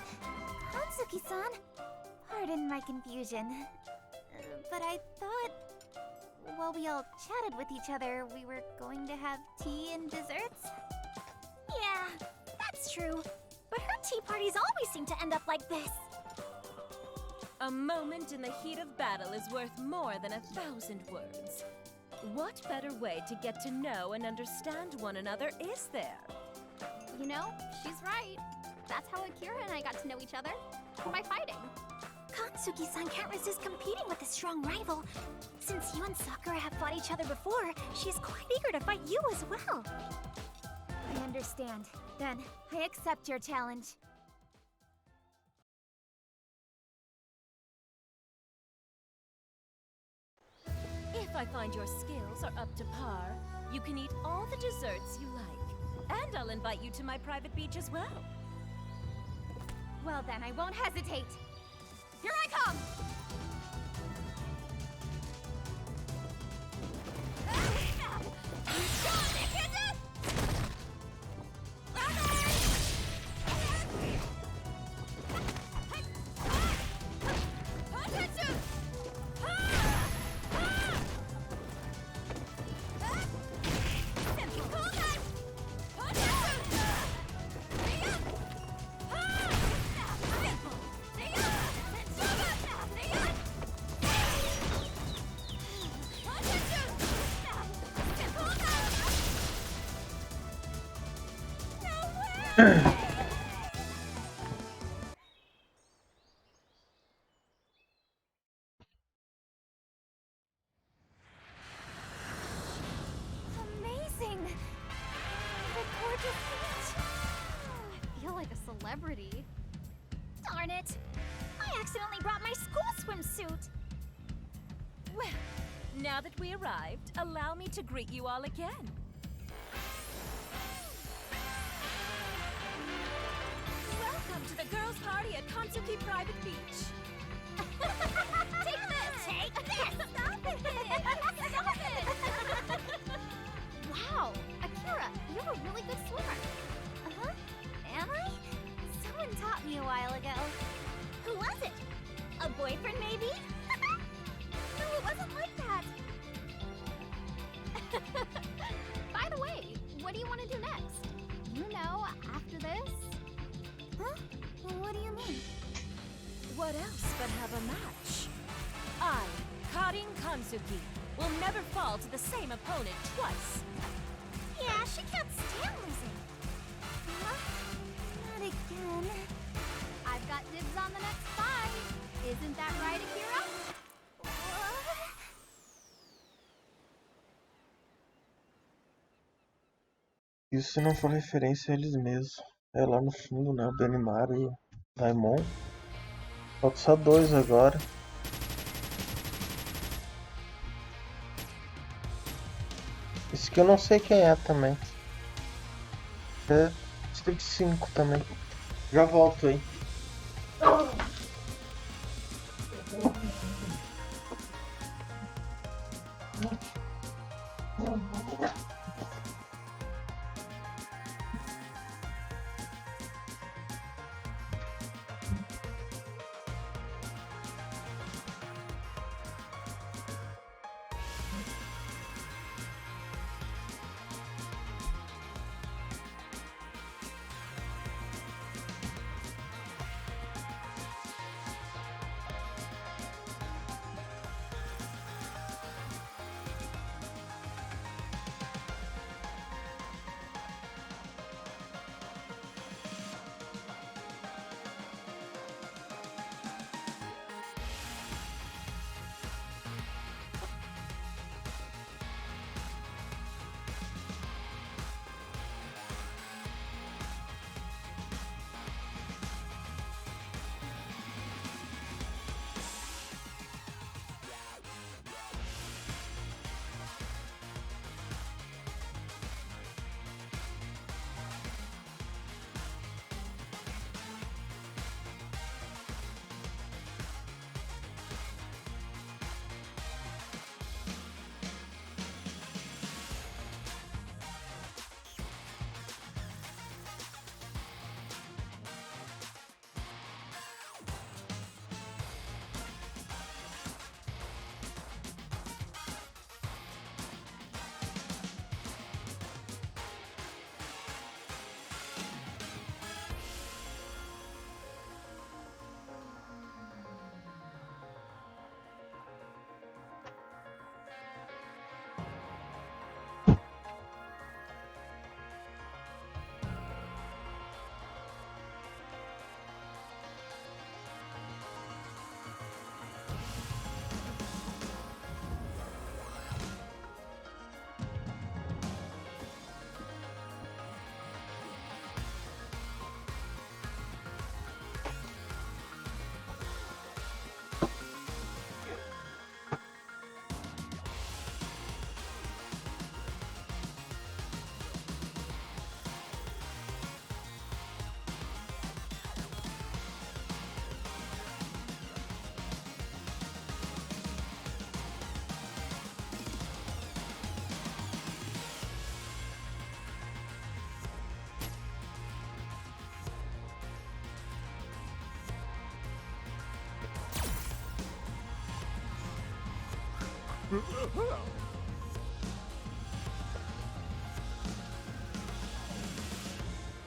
[SPEAKER 11] Kanzuki-san? Pardon my confusion. But I thought, while we all chatted with each other, we were going to have tea and desserts? Yeah, that's true. But her tea parties always seem to end up like this.
[SPEAKER 17] A moment in the heat of battle is worth more than 1,000 words. What better way to get to know and understand one another is there?
[SPEAKER 5] You know, she's right. That's how Akira and I got to know each other. By fighting.
[SPEAKER 11] Kanzuki-san can't resist competing with a strong rival. Since you and Sakura have fought each other before, she's quite eager to fight you as well. I understand. Then, I accept your challenge.
[SPEAKER 17] If I find your skills are up to par, you can eat all the desserts you like. And I'll invite you to my private beach as well.
[SPEAKER 5] Well then, I won't hesitate. Here I come!
[SPEAKER 11] Amazing! The gorgeous beach!
[SPEAKER 5] I feel like a celebrity.
[SPEAKER 11] Darn it! I accidentally brought my school swimsuit!
[SPEAKER 17] Well, now that we arrived, allow me to greet you all again. Welcome to the girls' party at Kansuki Private Beach.
[SPEAKER 11] Take this! Take this! Stop it! Stop it!
[SPEAKER 5] Wow, Akira, you're a really good swimmer.
[SPEAKER 11] Uh-huh. Am I? Someone taught me a while ago. Who was it? A boyfriend, maybe? No, it wasn't like that.
[SPEAKER 5] By the way, what do you want to do next? You know, after this?
[SPEAKER 11] Huh? What do you mean?
[SPEAKER 17] What else but have a match? I, Karin Kansuki, will never fall to the same opponent twice.
[SPEAKER 11] Yeah, she can't stand losing. Huh?
[SPEAKER 5] on the next fight. Isn't that right, Akira?
[SPEAKER 9] Isso se não for referência a eles mesmos. É lá no fundo, né? O Benimaru e o Daimon. Falta só 2 agora. Esse aqui eu não sei quem é também. É Street 5 também. Já volto aí.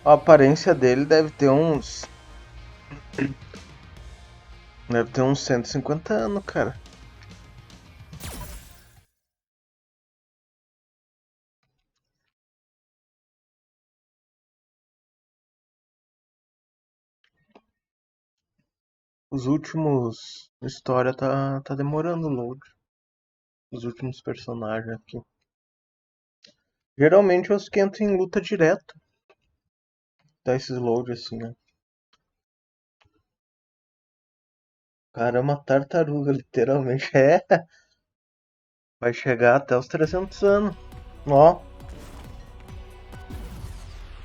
[SPEAKER 9] A aparência dele deve ter uns 150 anos, cara. Os últimos história tá demorando o load. Os últimos personagens aqui. Geralmente os que entram em luta direto. Dá esses load assim, ó. Cara, é uma tartaruga, literalmente. É. Vai chegar até os 300 anos. Ó.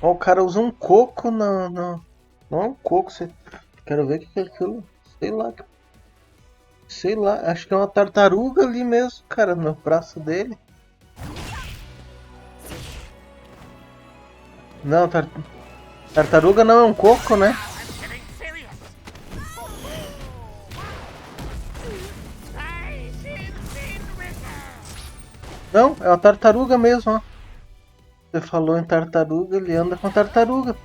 [SPEAKER 9] Ó, o cara usa um coco na... Não é um coco, você... Quero ver o que é aquilo. Sei lá. Sei lá, acho que é uma tartaruga ali mesmo, cara, no braço dele. Não, tartaruga não é um coco, né? Não, é uma tartaruga mesmo, ó. Você falou em tartaruga, ele anda com tartaruga.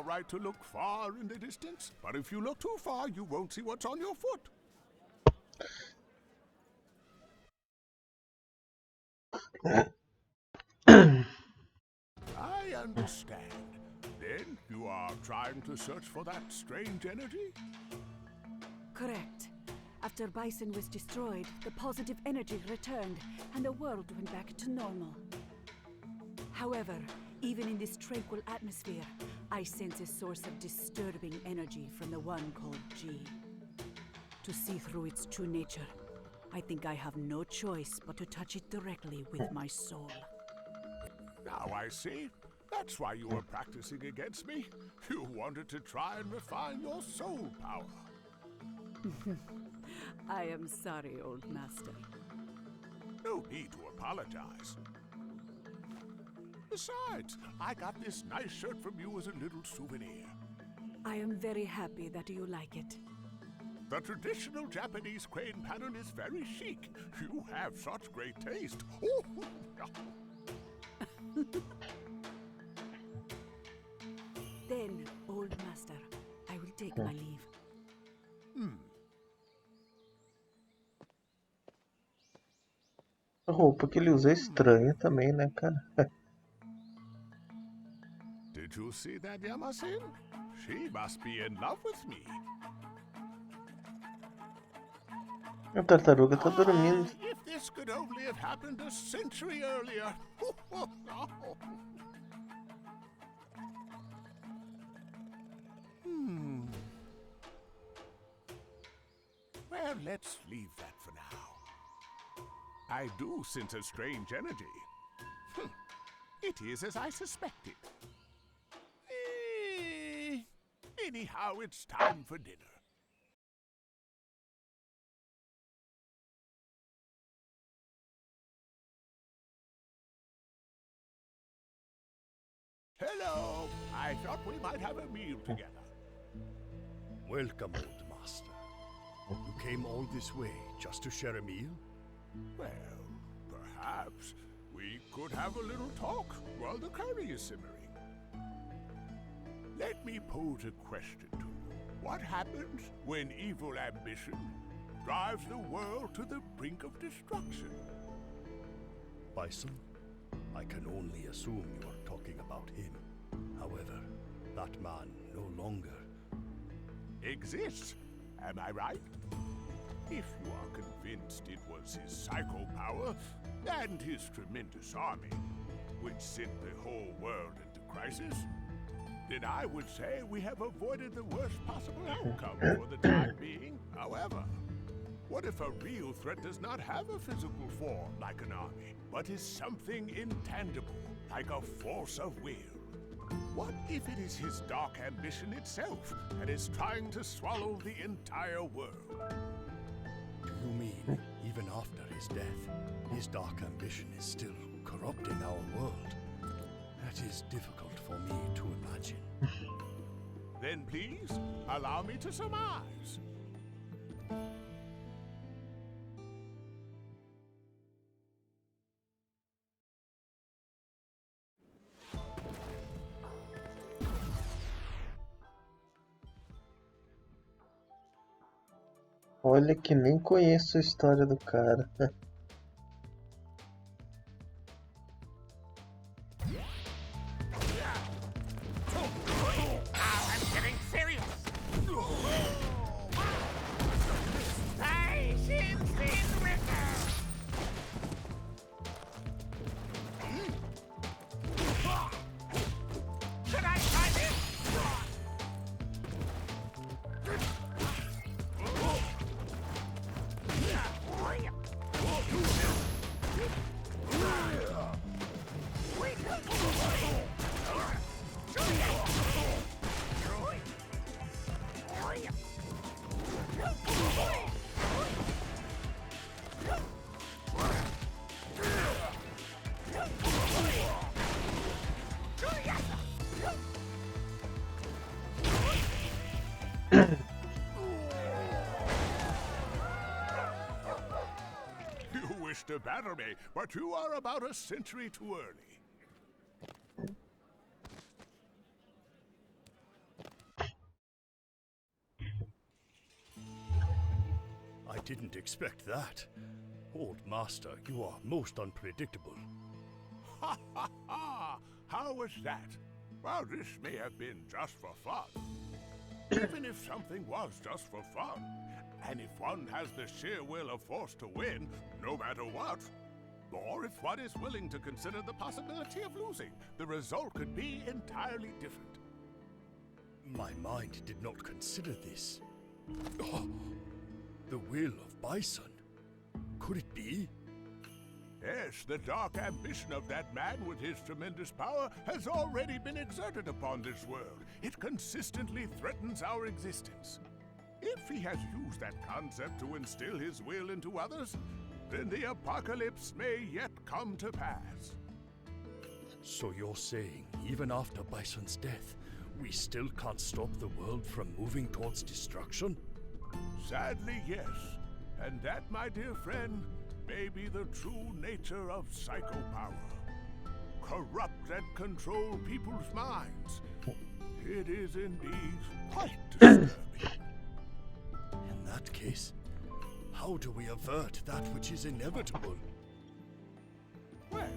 [SPEAKER 18] all right to look far in the distance, but if you look too far, you won't see what's on your foot. I understand. Then you are trying to search for that strange energy?
[SPEAKER 16] Correct. After Bison was destroyed, the positive energy returned, and the world went back to normal. However, even in this tranquil atmosphere, I sense a source of disturbing energy from the one called G. To see through its true nature, I think I have no choice but to touch it directly with my soul.
[SPEAKER 18] Now I see. That's why you were practicing against me. You wanted to try and refine your soul power.
[SPEAKER 16] I am sorry, old master.
[SPEAKER 18] No need to apologize. Besides, I got this nice shirt from you as a little souvenir.
[SPEAKER 16] I am very happy that you like it.
[SPEAKER 18] The traditional Japanese crane pattern is very chic. You have such great taste.
[SPEAKER 16] Then, old master, I will take my leave.
[SPEAKER 9] A roupa que ele usa é estranha também, né, cara?
[SPEAKER 18] Did you see that, Yamasin? She must be in love with me.
[SPEAKER 9] A tartaruga tá dormindo.
[SPEAKER 18] If this could only have happened a century earlier. Well, let's leave that for now. I do sense a strange energy. It is as I suspected. Anyhow, it's time for dinner. Hello! I thought we might have a meal together.
[SPEAKER 19] Welcome, old master. You came all this way just to share a meal?
[SPEAKER 18] Well, perhaps we could have a little talk while the curry is simmering. Let me pose a question to you. What happens when evil ambition drives the world to the brink of destruction?
[SPEAKER 19] Bison? I can only assume you are talking about him. However, that man no longer
[SPEAKER 18] exists. Am I right? If you are convinced it was his psycho power and his tremendous army which sent the whole world into crisis, then I would say we have avoided the worst possible outcome for the time being. However, what if a real threat does not have a physical form like an army, but is something intangible, like a force of will? What if it is his dark ambition itself and is trying to swallow the entire world?
[SPEAKER 19] Do you mean, even after his death, his dark ambition is still corrupting our world? That is difficult for me to imagine.
[SPEAKER 18] Then please, allow me to surmise.
[SPEAKER 9] Olha que nem conheço a história do cara.
[SPEAKER 18] To battle me, but you are about a century too early.
[SPEAKER 19] didn't expect that. Old Master, you are most unpredictable.
[SPEAKER 18] Ha ha ha! How was that? Well, this may have been just for fun. Even if something was just for fun, and if one has the sheer will of force to win, no matter what, or if one is willing to consider the possibility of losing, the result could be entirely different.
[SPEAKER 19] My mind did not consider this. Oh, the will of Bison. Could it be?
[SPEAKER 18] Yes, the dark ambition of that man with his tremendous power has already been exerted upon this world. It consistently threatens our existence. If he has used that concept to instill his will into others, then the apocalypse may yet come to pass.
[SPEAKER 19] So you're saying, even after Bison's death, we still can't stop the world from moving towards destruction?
[SPEAKER 18] Sadly, yes. And that, my dear friend, may be the true nature of psychopower. Corrupt and control people's minds. It is indeed quite disturbing.
[SPEAKER 19] In that case, how do we avert that which is inevitable?
[SPEAKER 18] Well,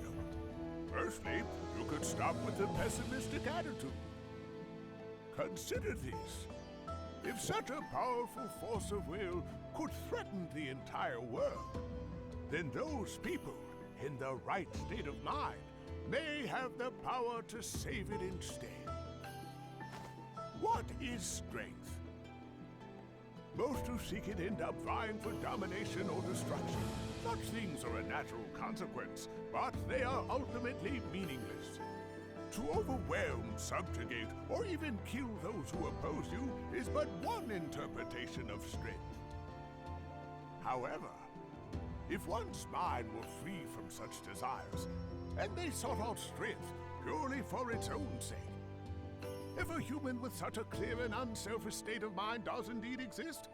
[SPEAKER 18] firstly, you could stop with the pessimistic attitude. Consider this. If such a powerful force of will could threaten the entire world, then those people, in the right state of mind, may have the power to save it instead. What is strength? Most who seek it end up vying for domination or destruction. Such things are a natural consequence, but they are ultimately meaningless. To overwhelm, subjugate, or even kill those who oppose you is but one interpretation of strength. However, if one's mind were free from such desires, and they sought out strength purely for its own sake, if a human with such a clear and unselfish state of mind does indeed exist,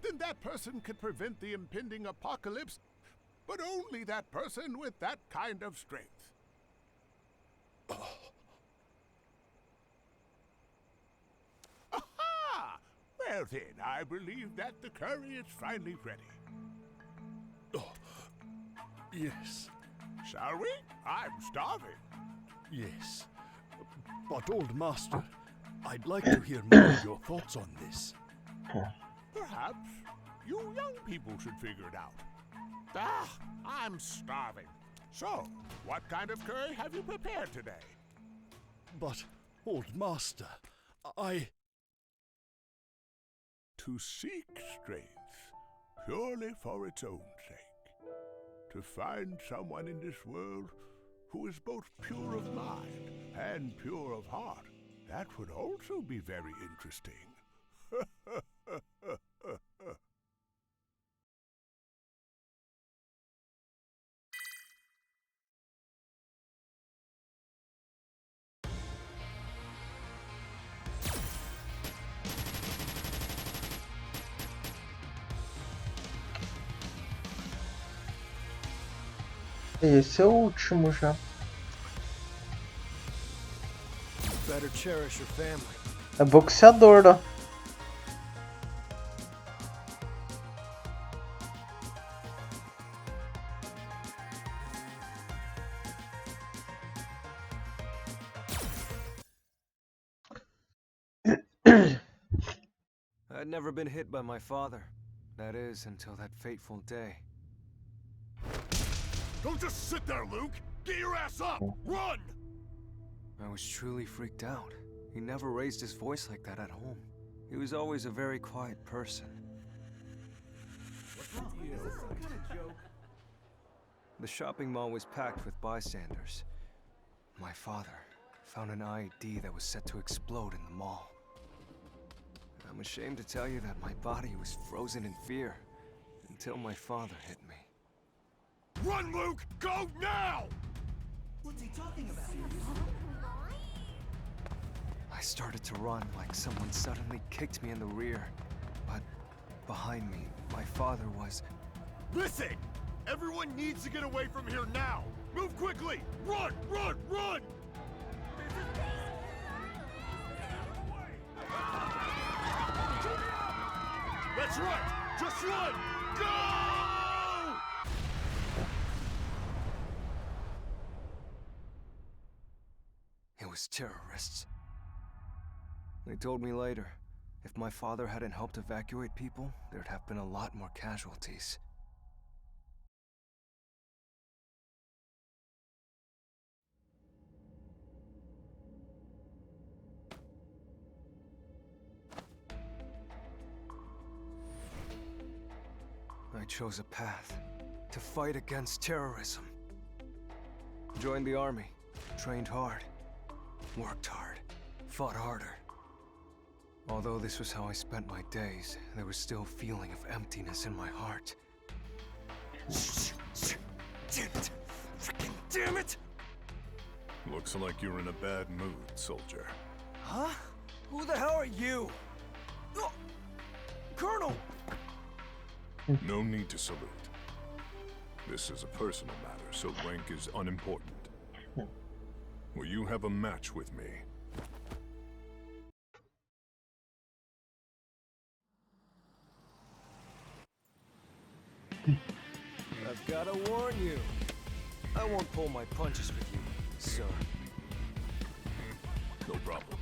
[SPEAKER 18] then that person can prevent the impending apocalypse, but only that person with that kind of strength. Aha! Well then, I believe that the curry is finally ready.
[SPEAKER 19] Oh, yes.
[SPEAKER 18] Shall we? I'm starving.
[SPEAKER 19] Yes. But, Old Master, I'd like to hear more of your thoughts on this.
[SPEAKER 18] Perhaps you young people should figure it out. Ah, I'm starving. So, what kind of curry have you prepared today?
[SPEAKER 19] But, Old Master,
[SPEAKER 18] To seek strength, purely for its own sake. To find someone in this world who is both pure of mind and pure of heart. That would also be very interesting.
[SPEAKER 9] Esse é o último já.
[SPEAKER 1] Better cherish your family.
[SPEAKER 9] É boxeador, ó.
[SPEAKER 20] I'd never been hit by my father. That is, until that fateful day.
[SPEAKER 6] Don't just sit there, Luke! Get your ass up! Run!
[SPEAKER 20] I was truly freaked out. He never raised his voice like that at home. He was always a very quiet person.
[SPEAKER 1] What's wrong? Is this some kind of joke?
[SPEAKER 20] The shopping mall was packed with bystanders. My father found an IED that was set to explode in the mall. I'm ashamed to tell you that my body was frozen in fear until my father hit me.
[SPEAKER 6] Run, Luke! Go now!
[SPEAKER 14] What's he talking about?
[SPEAKER 20] I started to run like someone suddenly kicked me in the rear. But behind me, my father was...
[SPEAKER 6] Listen! Everyone needs to get away from here now! Move quickly! Run! Run! Run! That's right! Just
[SPEAKER 18] one! Go!
[SPEAKER 20] It was terrorists. They told me later, if my father hadn't helped evacuate people, there'd have been a lot more casualties. I chose a path to fight against terrorism. Joined the army, trained hard, worked hard, fought harder. Although this was how I spent my days, there was still a feeling of emptiness in my heart. Damn it! Freaking damn it!
[SPEAKER 4] Looks like you're in a bad mood, soldier.
[SPEAKER 20] Huh? Who the hell are you? Oh, Colonel!
[SPEAKER 4] No need to salute. This is a personal matter, so rank is unimportant. Will you have a match with me?
[SPEAKER 20] I've gotta warn you. I won't pull my punches with you, sir.
[SPEAKER 4] No problem.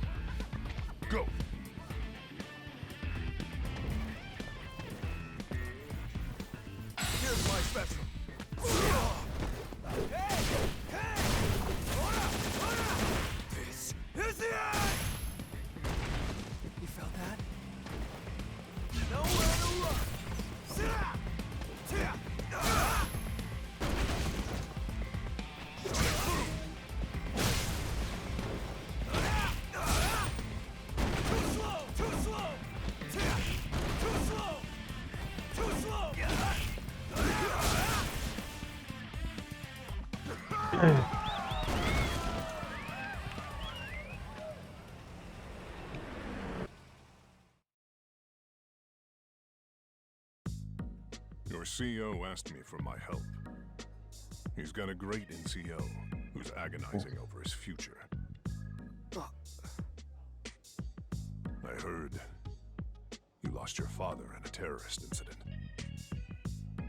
[SPEAKER 4] Go!
[SPEAKER 20] Here's my special. Hey! Hey! This is the end! You felt that? Nowhere to run! Sit down!
[SPEAKER 4] Your CEO asked me for my help. He's got a great NCO who's agonizing over his future. I heard you lost your father in a terrorist incident.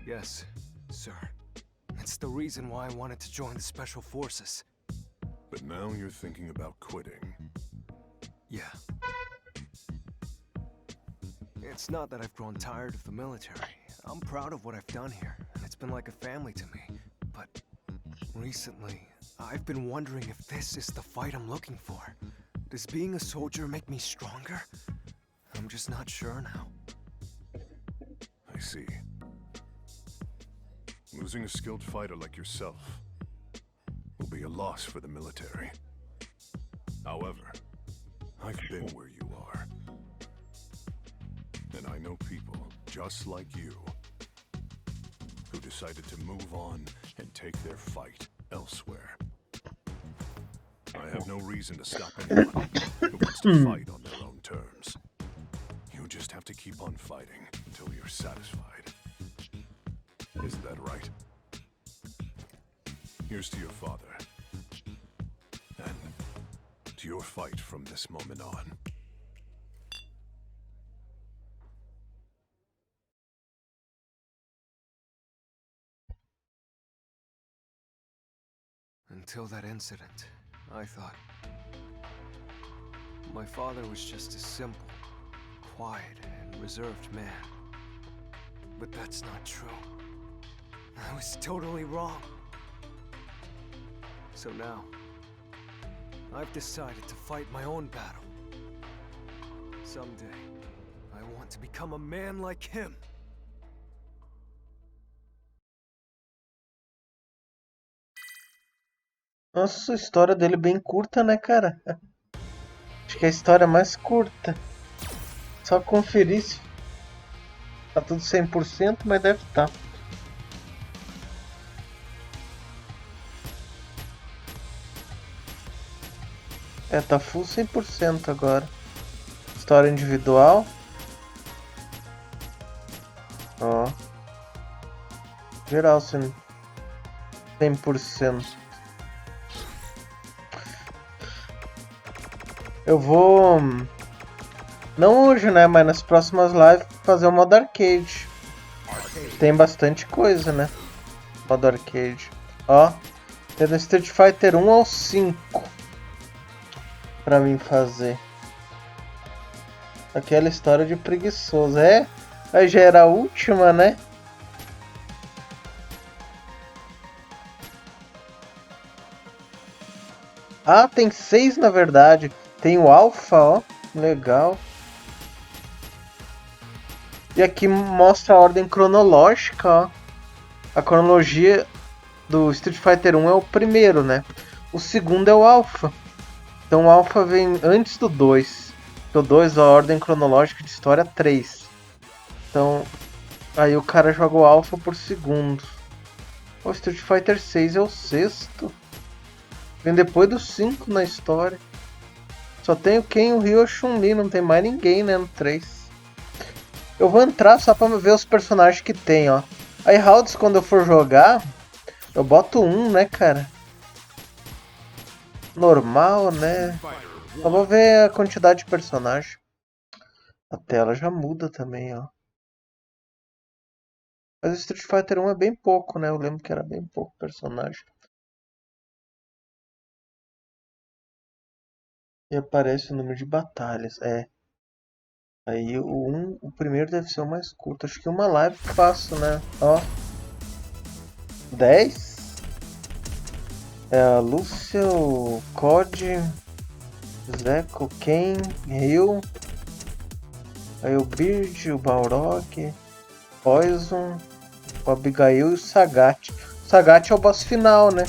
[SPEAKER 20] Yes, sir. That's the reason why I wanted to join the Special Forces.
[SPEAKER 4] But now you're thinking about quitting.
[SPEAKER 20] Yeah. It's not that I've grown tired of the military. I'm proud of what I've done here, and it's been like a family to me. But recently, I've been wondering if this is the fight I'm looking for. Does being a soldier make me stronger? I'm just not sure now.
[SPEAKER 4] I see. Losing a skilled fighter like yourself will be a loss for the military. However, I've been where you are. And I know people just like you who decided to move on and take their fight elsewhere. I have no reason to stop anyone who wants to fight on their own terms. You just have to keep on fighting until you're satisfied. Isn't that right? Here's to your father. And to your fight from this moment on.
[SPEAKER 20] Until that incident, I thought my father was just a simple, quiet, and reserved man. But that's not true. I was totally wrong. So now, I've decided to fight my own battle. Someday, I want to become a man like him.
[SPEAKER 9] Nossa, a história dele é bem curta, né, cara? Acho que é a história mais curta. Só conferir se tá tudo 100%, mas deve estar. É, tá full 100% agora. História individual. Ó. Geral, 100%. Eu vou, não hoje, né, mas nas próximas lives fazer o modo arcade. tem bastante coisa, né? Modo arcade. Ó, tem do Street Fighter 1 ao 5 pra mim fazer. Aquela história de preguiçoso. É, aí já era a última, né? Ah, tem 6 na verdade. Tem o Alpha, ó. Legal. E aqui mostra a ordem cronológica, ó. A cronologia do Street Fighter 1 é o primeiro, né? O segundo é o Alpha. Então o Alpha vem antes do 2. O 2 é a ordem cronológica de história 3. Então, aí o cara joga o Alpha por segundo. O Street Fighter 6 é o sexto. Vem depois do 5 na história. Só tem o Ken, o Ryu e a Chun-Li, não tem mais ninguém, né, no 3. Eu vou entrar só pra ver os personagens que tem, ó. Aí rounds, quando eu for jogar, eu boto 1, né, cara? Normal, né? Só vou ver a quantidade de personagem. A tela já muda também, ó. Mas o Street Fighter 1 é bem pouco, né? Eu lembro que era bem pouco personagem. E aparece o número de batalhas, é. Aí o primeiro deve ser o mais curto. Acho que uma live que faço, né? Ó. 10. É a Lúcia, o Code, Zeco, Ken, Ryu. Aí o Bird, o Balrog, Poison, o Abigail e o Sagat. O Sagat é o boss final, né?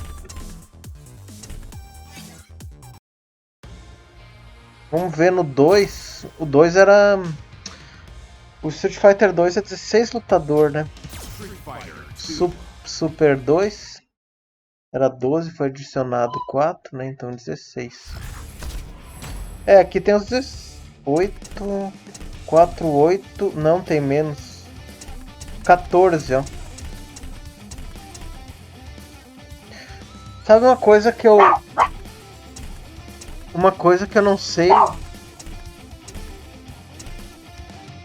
[SPEAKER 9] Vamos ver no 2. O 2 era... O Street Fighter 2 é 16 lutador, né? Super 2 era 12, foi adicionado 4, né? Então 16. É, aqui tem os 18, 4, 8, não tem menos. 14, ó. Sabe uma coisa que eu... Uma coisa que eu não sei...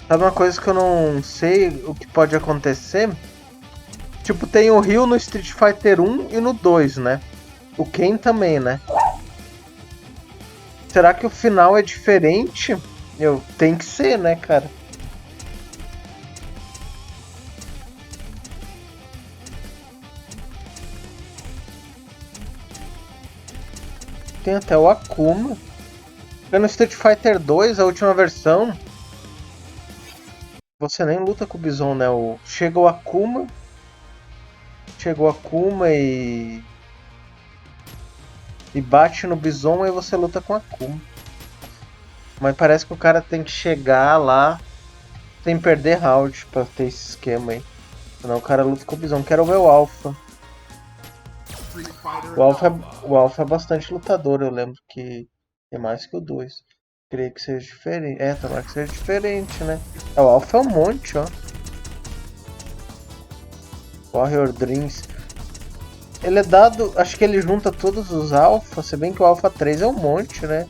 [SPEAKER 9] Sabe uma coisa que eu não sei o que pode acontecer? Tipo, tem o Ryu no Street Fighter 1 e no 2, né? O Ken também, né? Será que o final é diferente? Tem que ser, né, cara? Tem até o Akuma. No Street Fighter 2, a última versão, você nem luta com o Bison, né? Chega o Akuma. Chega o Akuma e bate no Bison e você luta com o Akuma. Mas parece que o cara tem que chegar lá sem perder round pra ter esse esquema aí. Senão o cara luta com o Bison. Quero ver o Alpha. O Alpha é bastante lutador, eu lembro que é mais que o 2. Creio que seja diferente. É, tomara que seja diferente, né? O Alpha é um monte, ó. Warrior Dreams. Ele é dado... Acho que ele junta todos os Alpha, se bem que o Alpha 3 é um monte, né?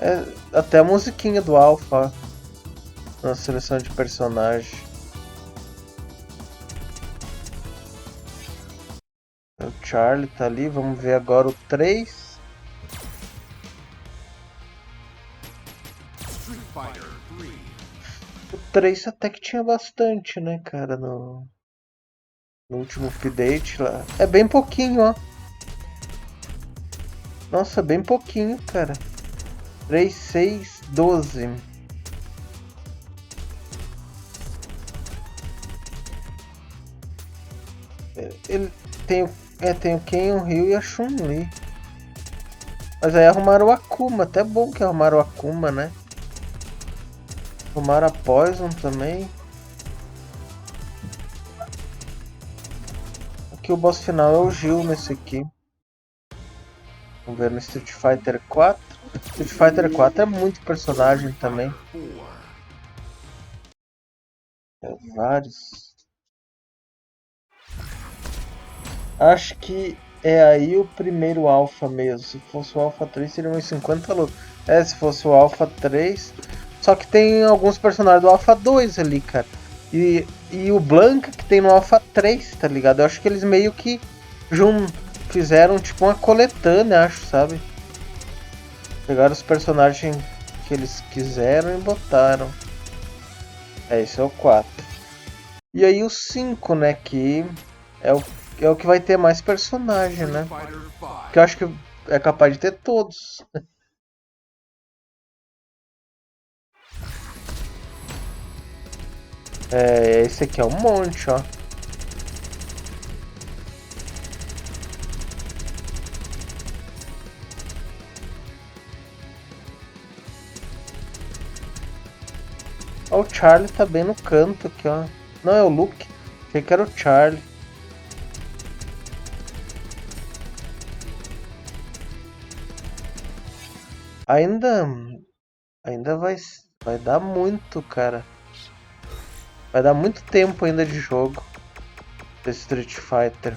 [SPEAKER 9] É, até a musiquinha do Alpha na seleção de personagem. O Charlie tá ali, vamos ver agora o 3. O 3 até que tinha bastante, né, cara, no último update lá. É bem pouquinho, ó. Nossa, bem pouquinho, cara. 3, 6, 12. Ele tem o Ken, o Ryu e a Chun-Li. Mas aí arrumaram o Akuma. Até bom que arrumaram o Akuma, né? Arrumaram a Poison também. Aqui o boss final é o Gil nesse aqui. Vamos ver no Street Fighter 4. Street Fighter 4 é muito personagem também. É vários. Acho que é aí o primeiro Alpha mesmo. Se fosse o Alpha 3 seria uns 50 lutas. É, se fosse o Alpha 3. Só que tem alguns personagens do Alpha 2 ali, cara. E o Blanca que tem no Alpha 3, tá ligado? Eu acho que eles meio que fizeram tipo uma coletânea, acho, sabe? Pegaram os personagens que eles quiseram e botaram. Esse é o 4. E aí o 5, né? Que é o que vai ter mais personagem, né? Que eu acho que é capaz de ter todos. Esse aqui é um monte, ó. Ó, o Charlie tá bem no canto aqui, ó. Não, é o Luke. Achei que era o Charlie. Ainda vai dar muito, cara. Vai dar muito tempo ainda de jogo desse Street Fighter.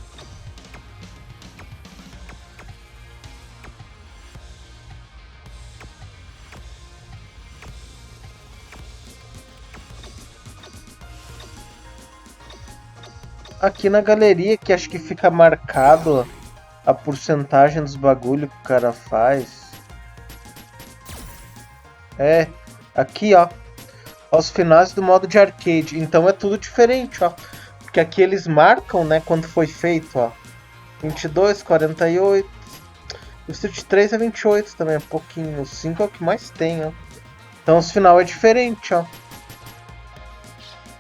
[SPEAKER 9] Aqui na galeria que acho que fica marcado a porcentagem dos bagulho que o cara faz. Aqui ó. Aos finais do modo de arcade. Então é tudo diferente, ó. Porque aqui eles marcam, né, quando foi feito, ó. 22, 48. O Street 3 é 28 também, é pouquinho. O 5 é o que mais tem, ó. Então os final é diferente, ó.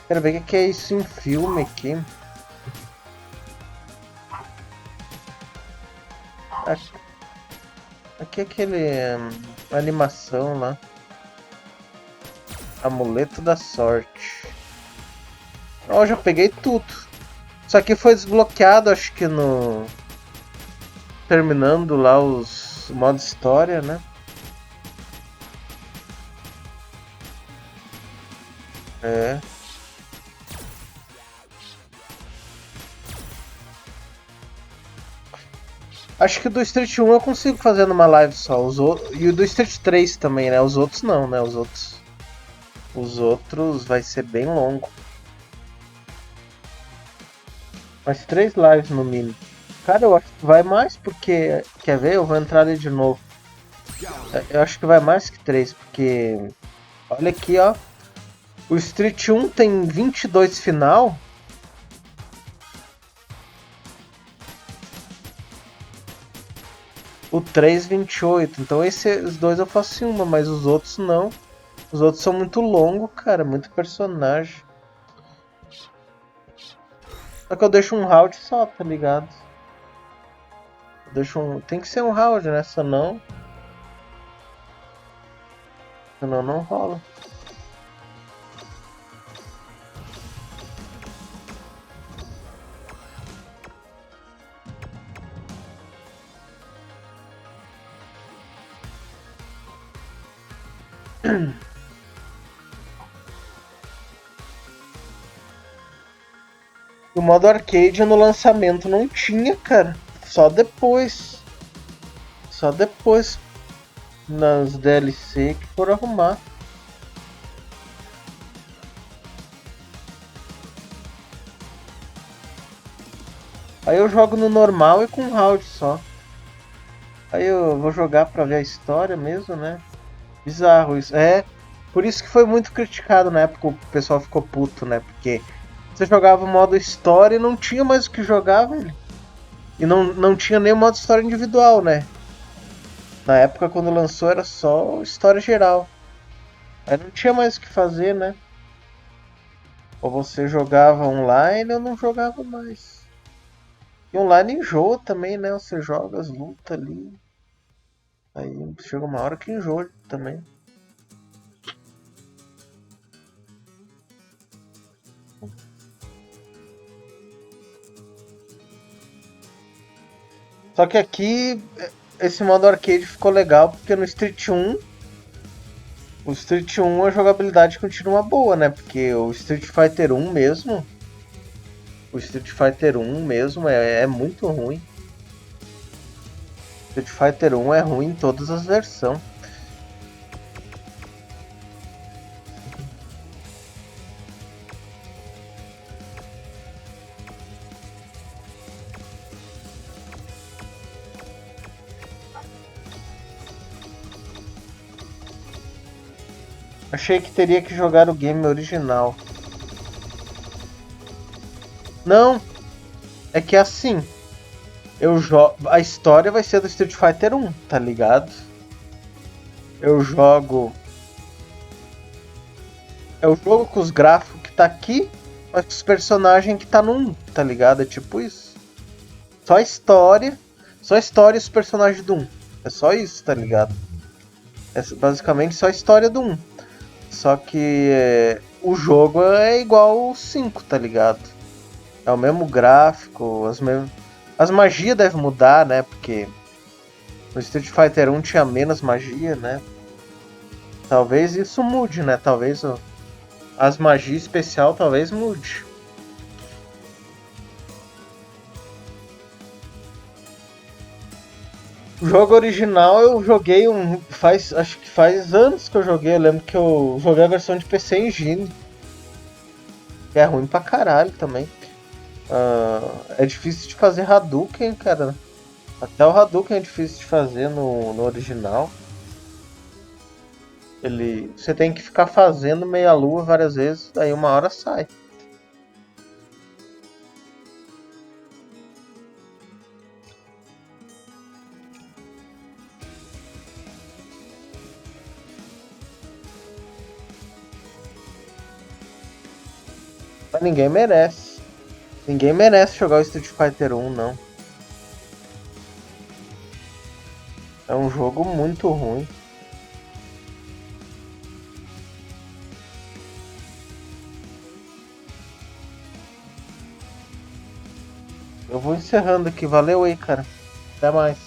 [SPEAKER 9] Quero ver o que é isso em filme aqui. Aqui é aquele animação lá. Amuleto da sorte. Ó, já peguei tudo. Isso aqui foi desbloqueado, acho que no... terminando lá os modo história, né? Acho que do Street 1 eu consigo fazer numa live só. E o do Street 3 também, né? Os outros não, né? Os outros vai ser bem longo. Mas 3 lives no mínimo. Cara, eu acho que vai mais porque... Quer ver? Eu vou entrar ali de novo. Eu acho que vai mais que 3 porque... Olha aqui, ó. O Street 1 tem 22 final. O 3, 28. Então esses dois eu faço em uma, mas os outros não. Os outros são muito longos, cara. Muito personagem. Só que eu deixo um round só, tá ligado? Tem que ser um round, né? Senão não rola. O modo arcade no lançamento não tinha, cara. Só depois. Só depois. Nas DLC que foram arrumar. Aí eu jogo no normal e com round só. Aí eu vou jogar pra ver a história mesmo, né? Bizarro isso. Por isso que foi muito criticado na época, o pessoal ficou puto, né? Porque você jogava o modo história e não tinha mais o que jogar, velho. E não tinha nem o modo história individual, né? Na época quando lançou era só história geral. Aí não tinha mais o que fazer, né? Ou você jogava online ou não jogava mais. E online enjoa também, né? Você joga as lutas ali. Aí chega uma hora que enjoa também. Só que aqui esse modo arcade ficou legal porque no Street 1 o Street 1 a jogabilidade continua boa, né? Porque o Street Fighter 1 mesmo é muito ruim. Street Fighter 1 é ruim em todas as versões. Achei que teria que jogar o game original. Não, é que assim, a história vai ser do Street Fighter 1, tá ligado? Eu jogo com os gráficos que tá aqui, mas com os personagens que tá no 1, tá ligado? É tipo isso. Só a história e os personagens do 1. É só isso, tá ligado? É basicamente só a história do 1. Só que o jogo é igual o 5, tá ligado? É o mesmo gráfico, as magias devem mudar, né? Porque no Street Fighter 1 tinha menos magia, né? Talvez isso mude, né? Talvez as magias especial talvez mude. O jogo original eu joguei acho que faz anos que eu joguei. Eu lembro que eu joguei a versão de PC Engine. Que é ruim pra caralho também. É difícil de fazer Hadouken, cara. Até o Hadouken é difícil de fazer no original. Você tem que ficar fazendo meia lua várias vezes, daí uma hora sai. Mas ninguém merece. Ninguém merece jogar o Street Fighter 1, não. É um jogo muito ruim. Eu vou encerrando aqui. Valeu aí, cara. Até mais.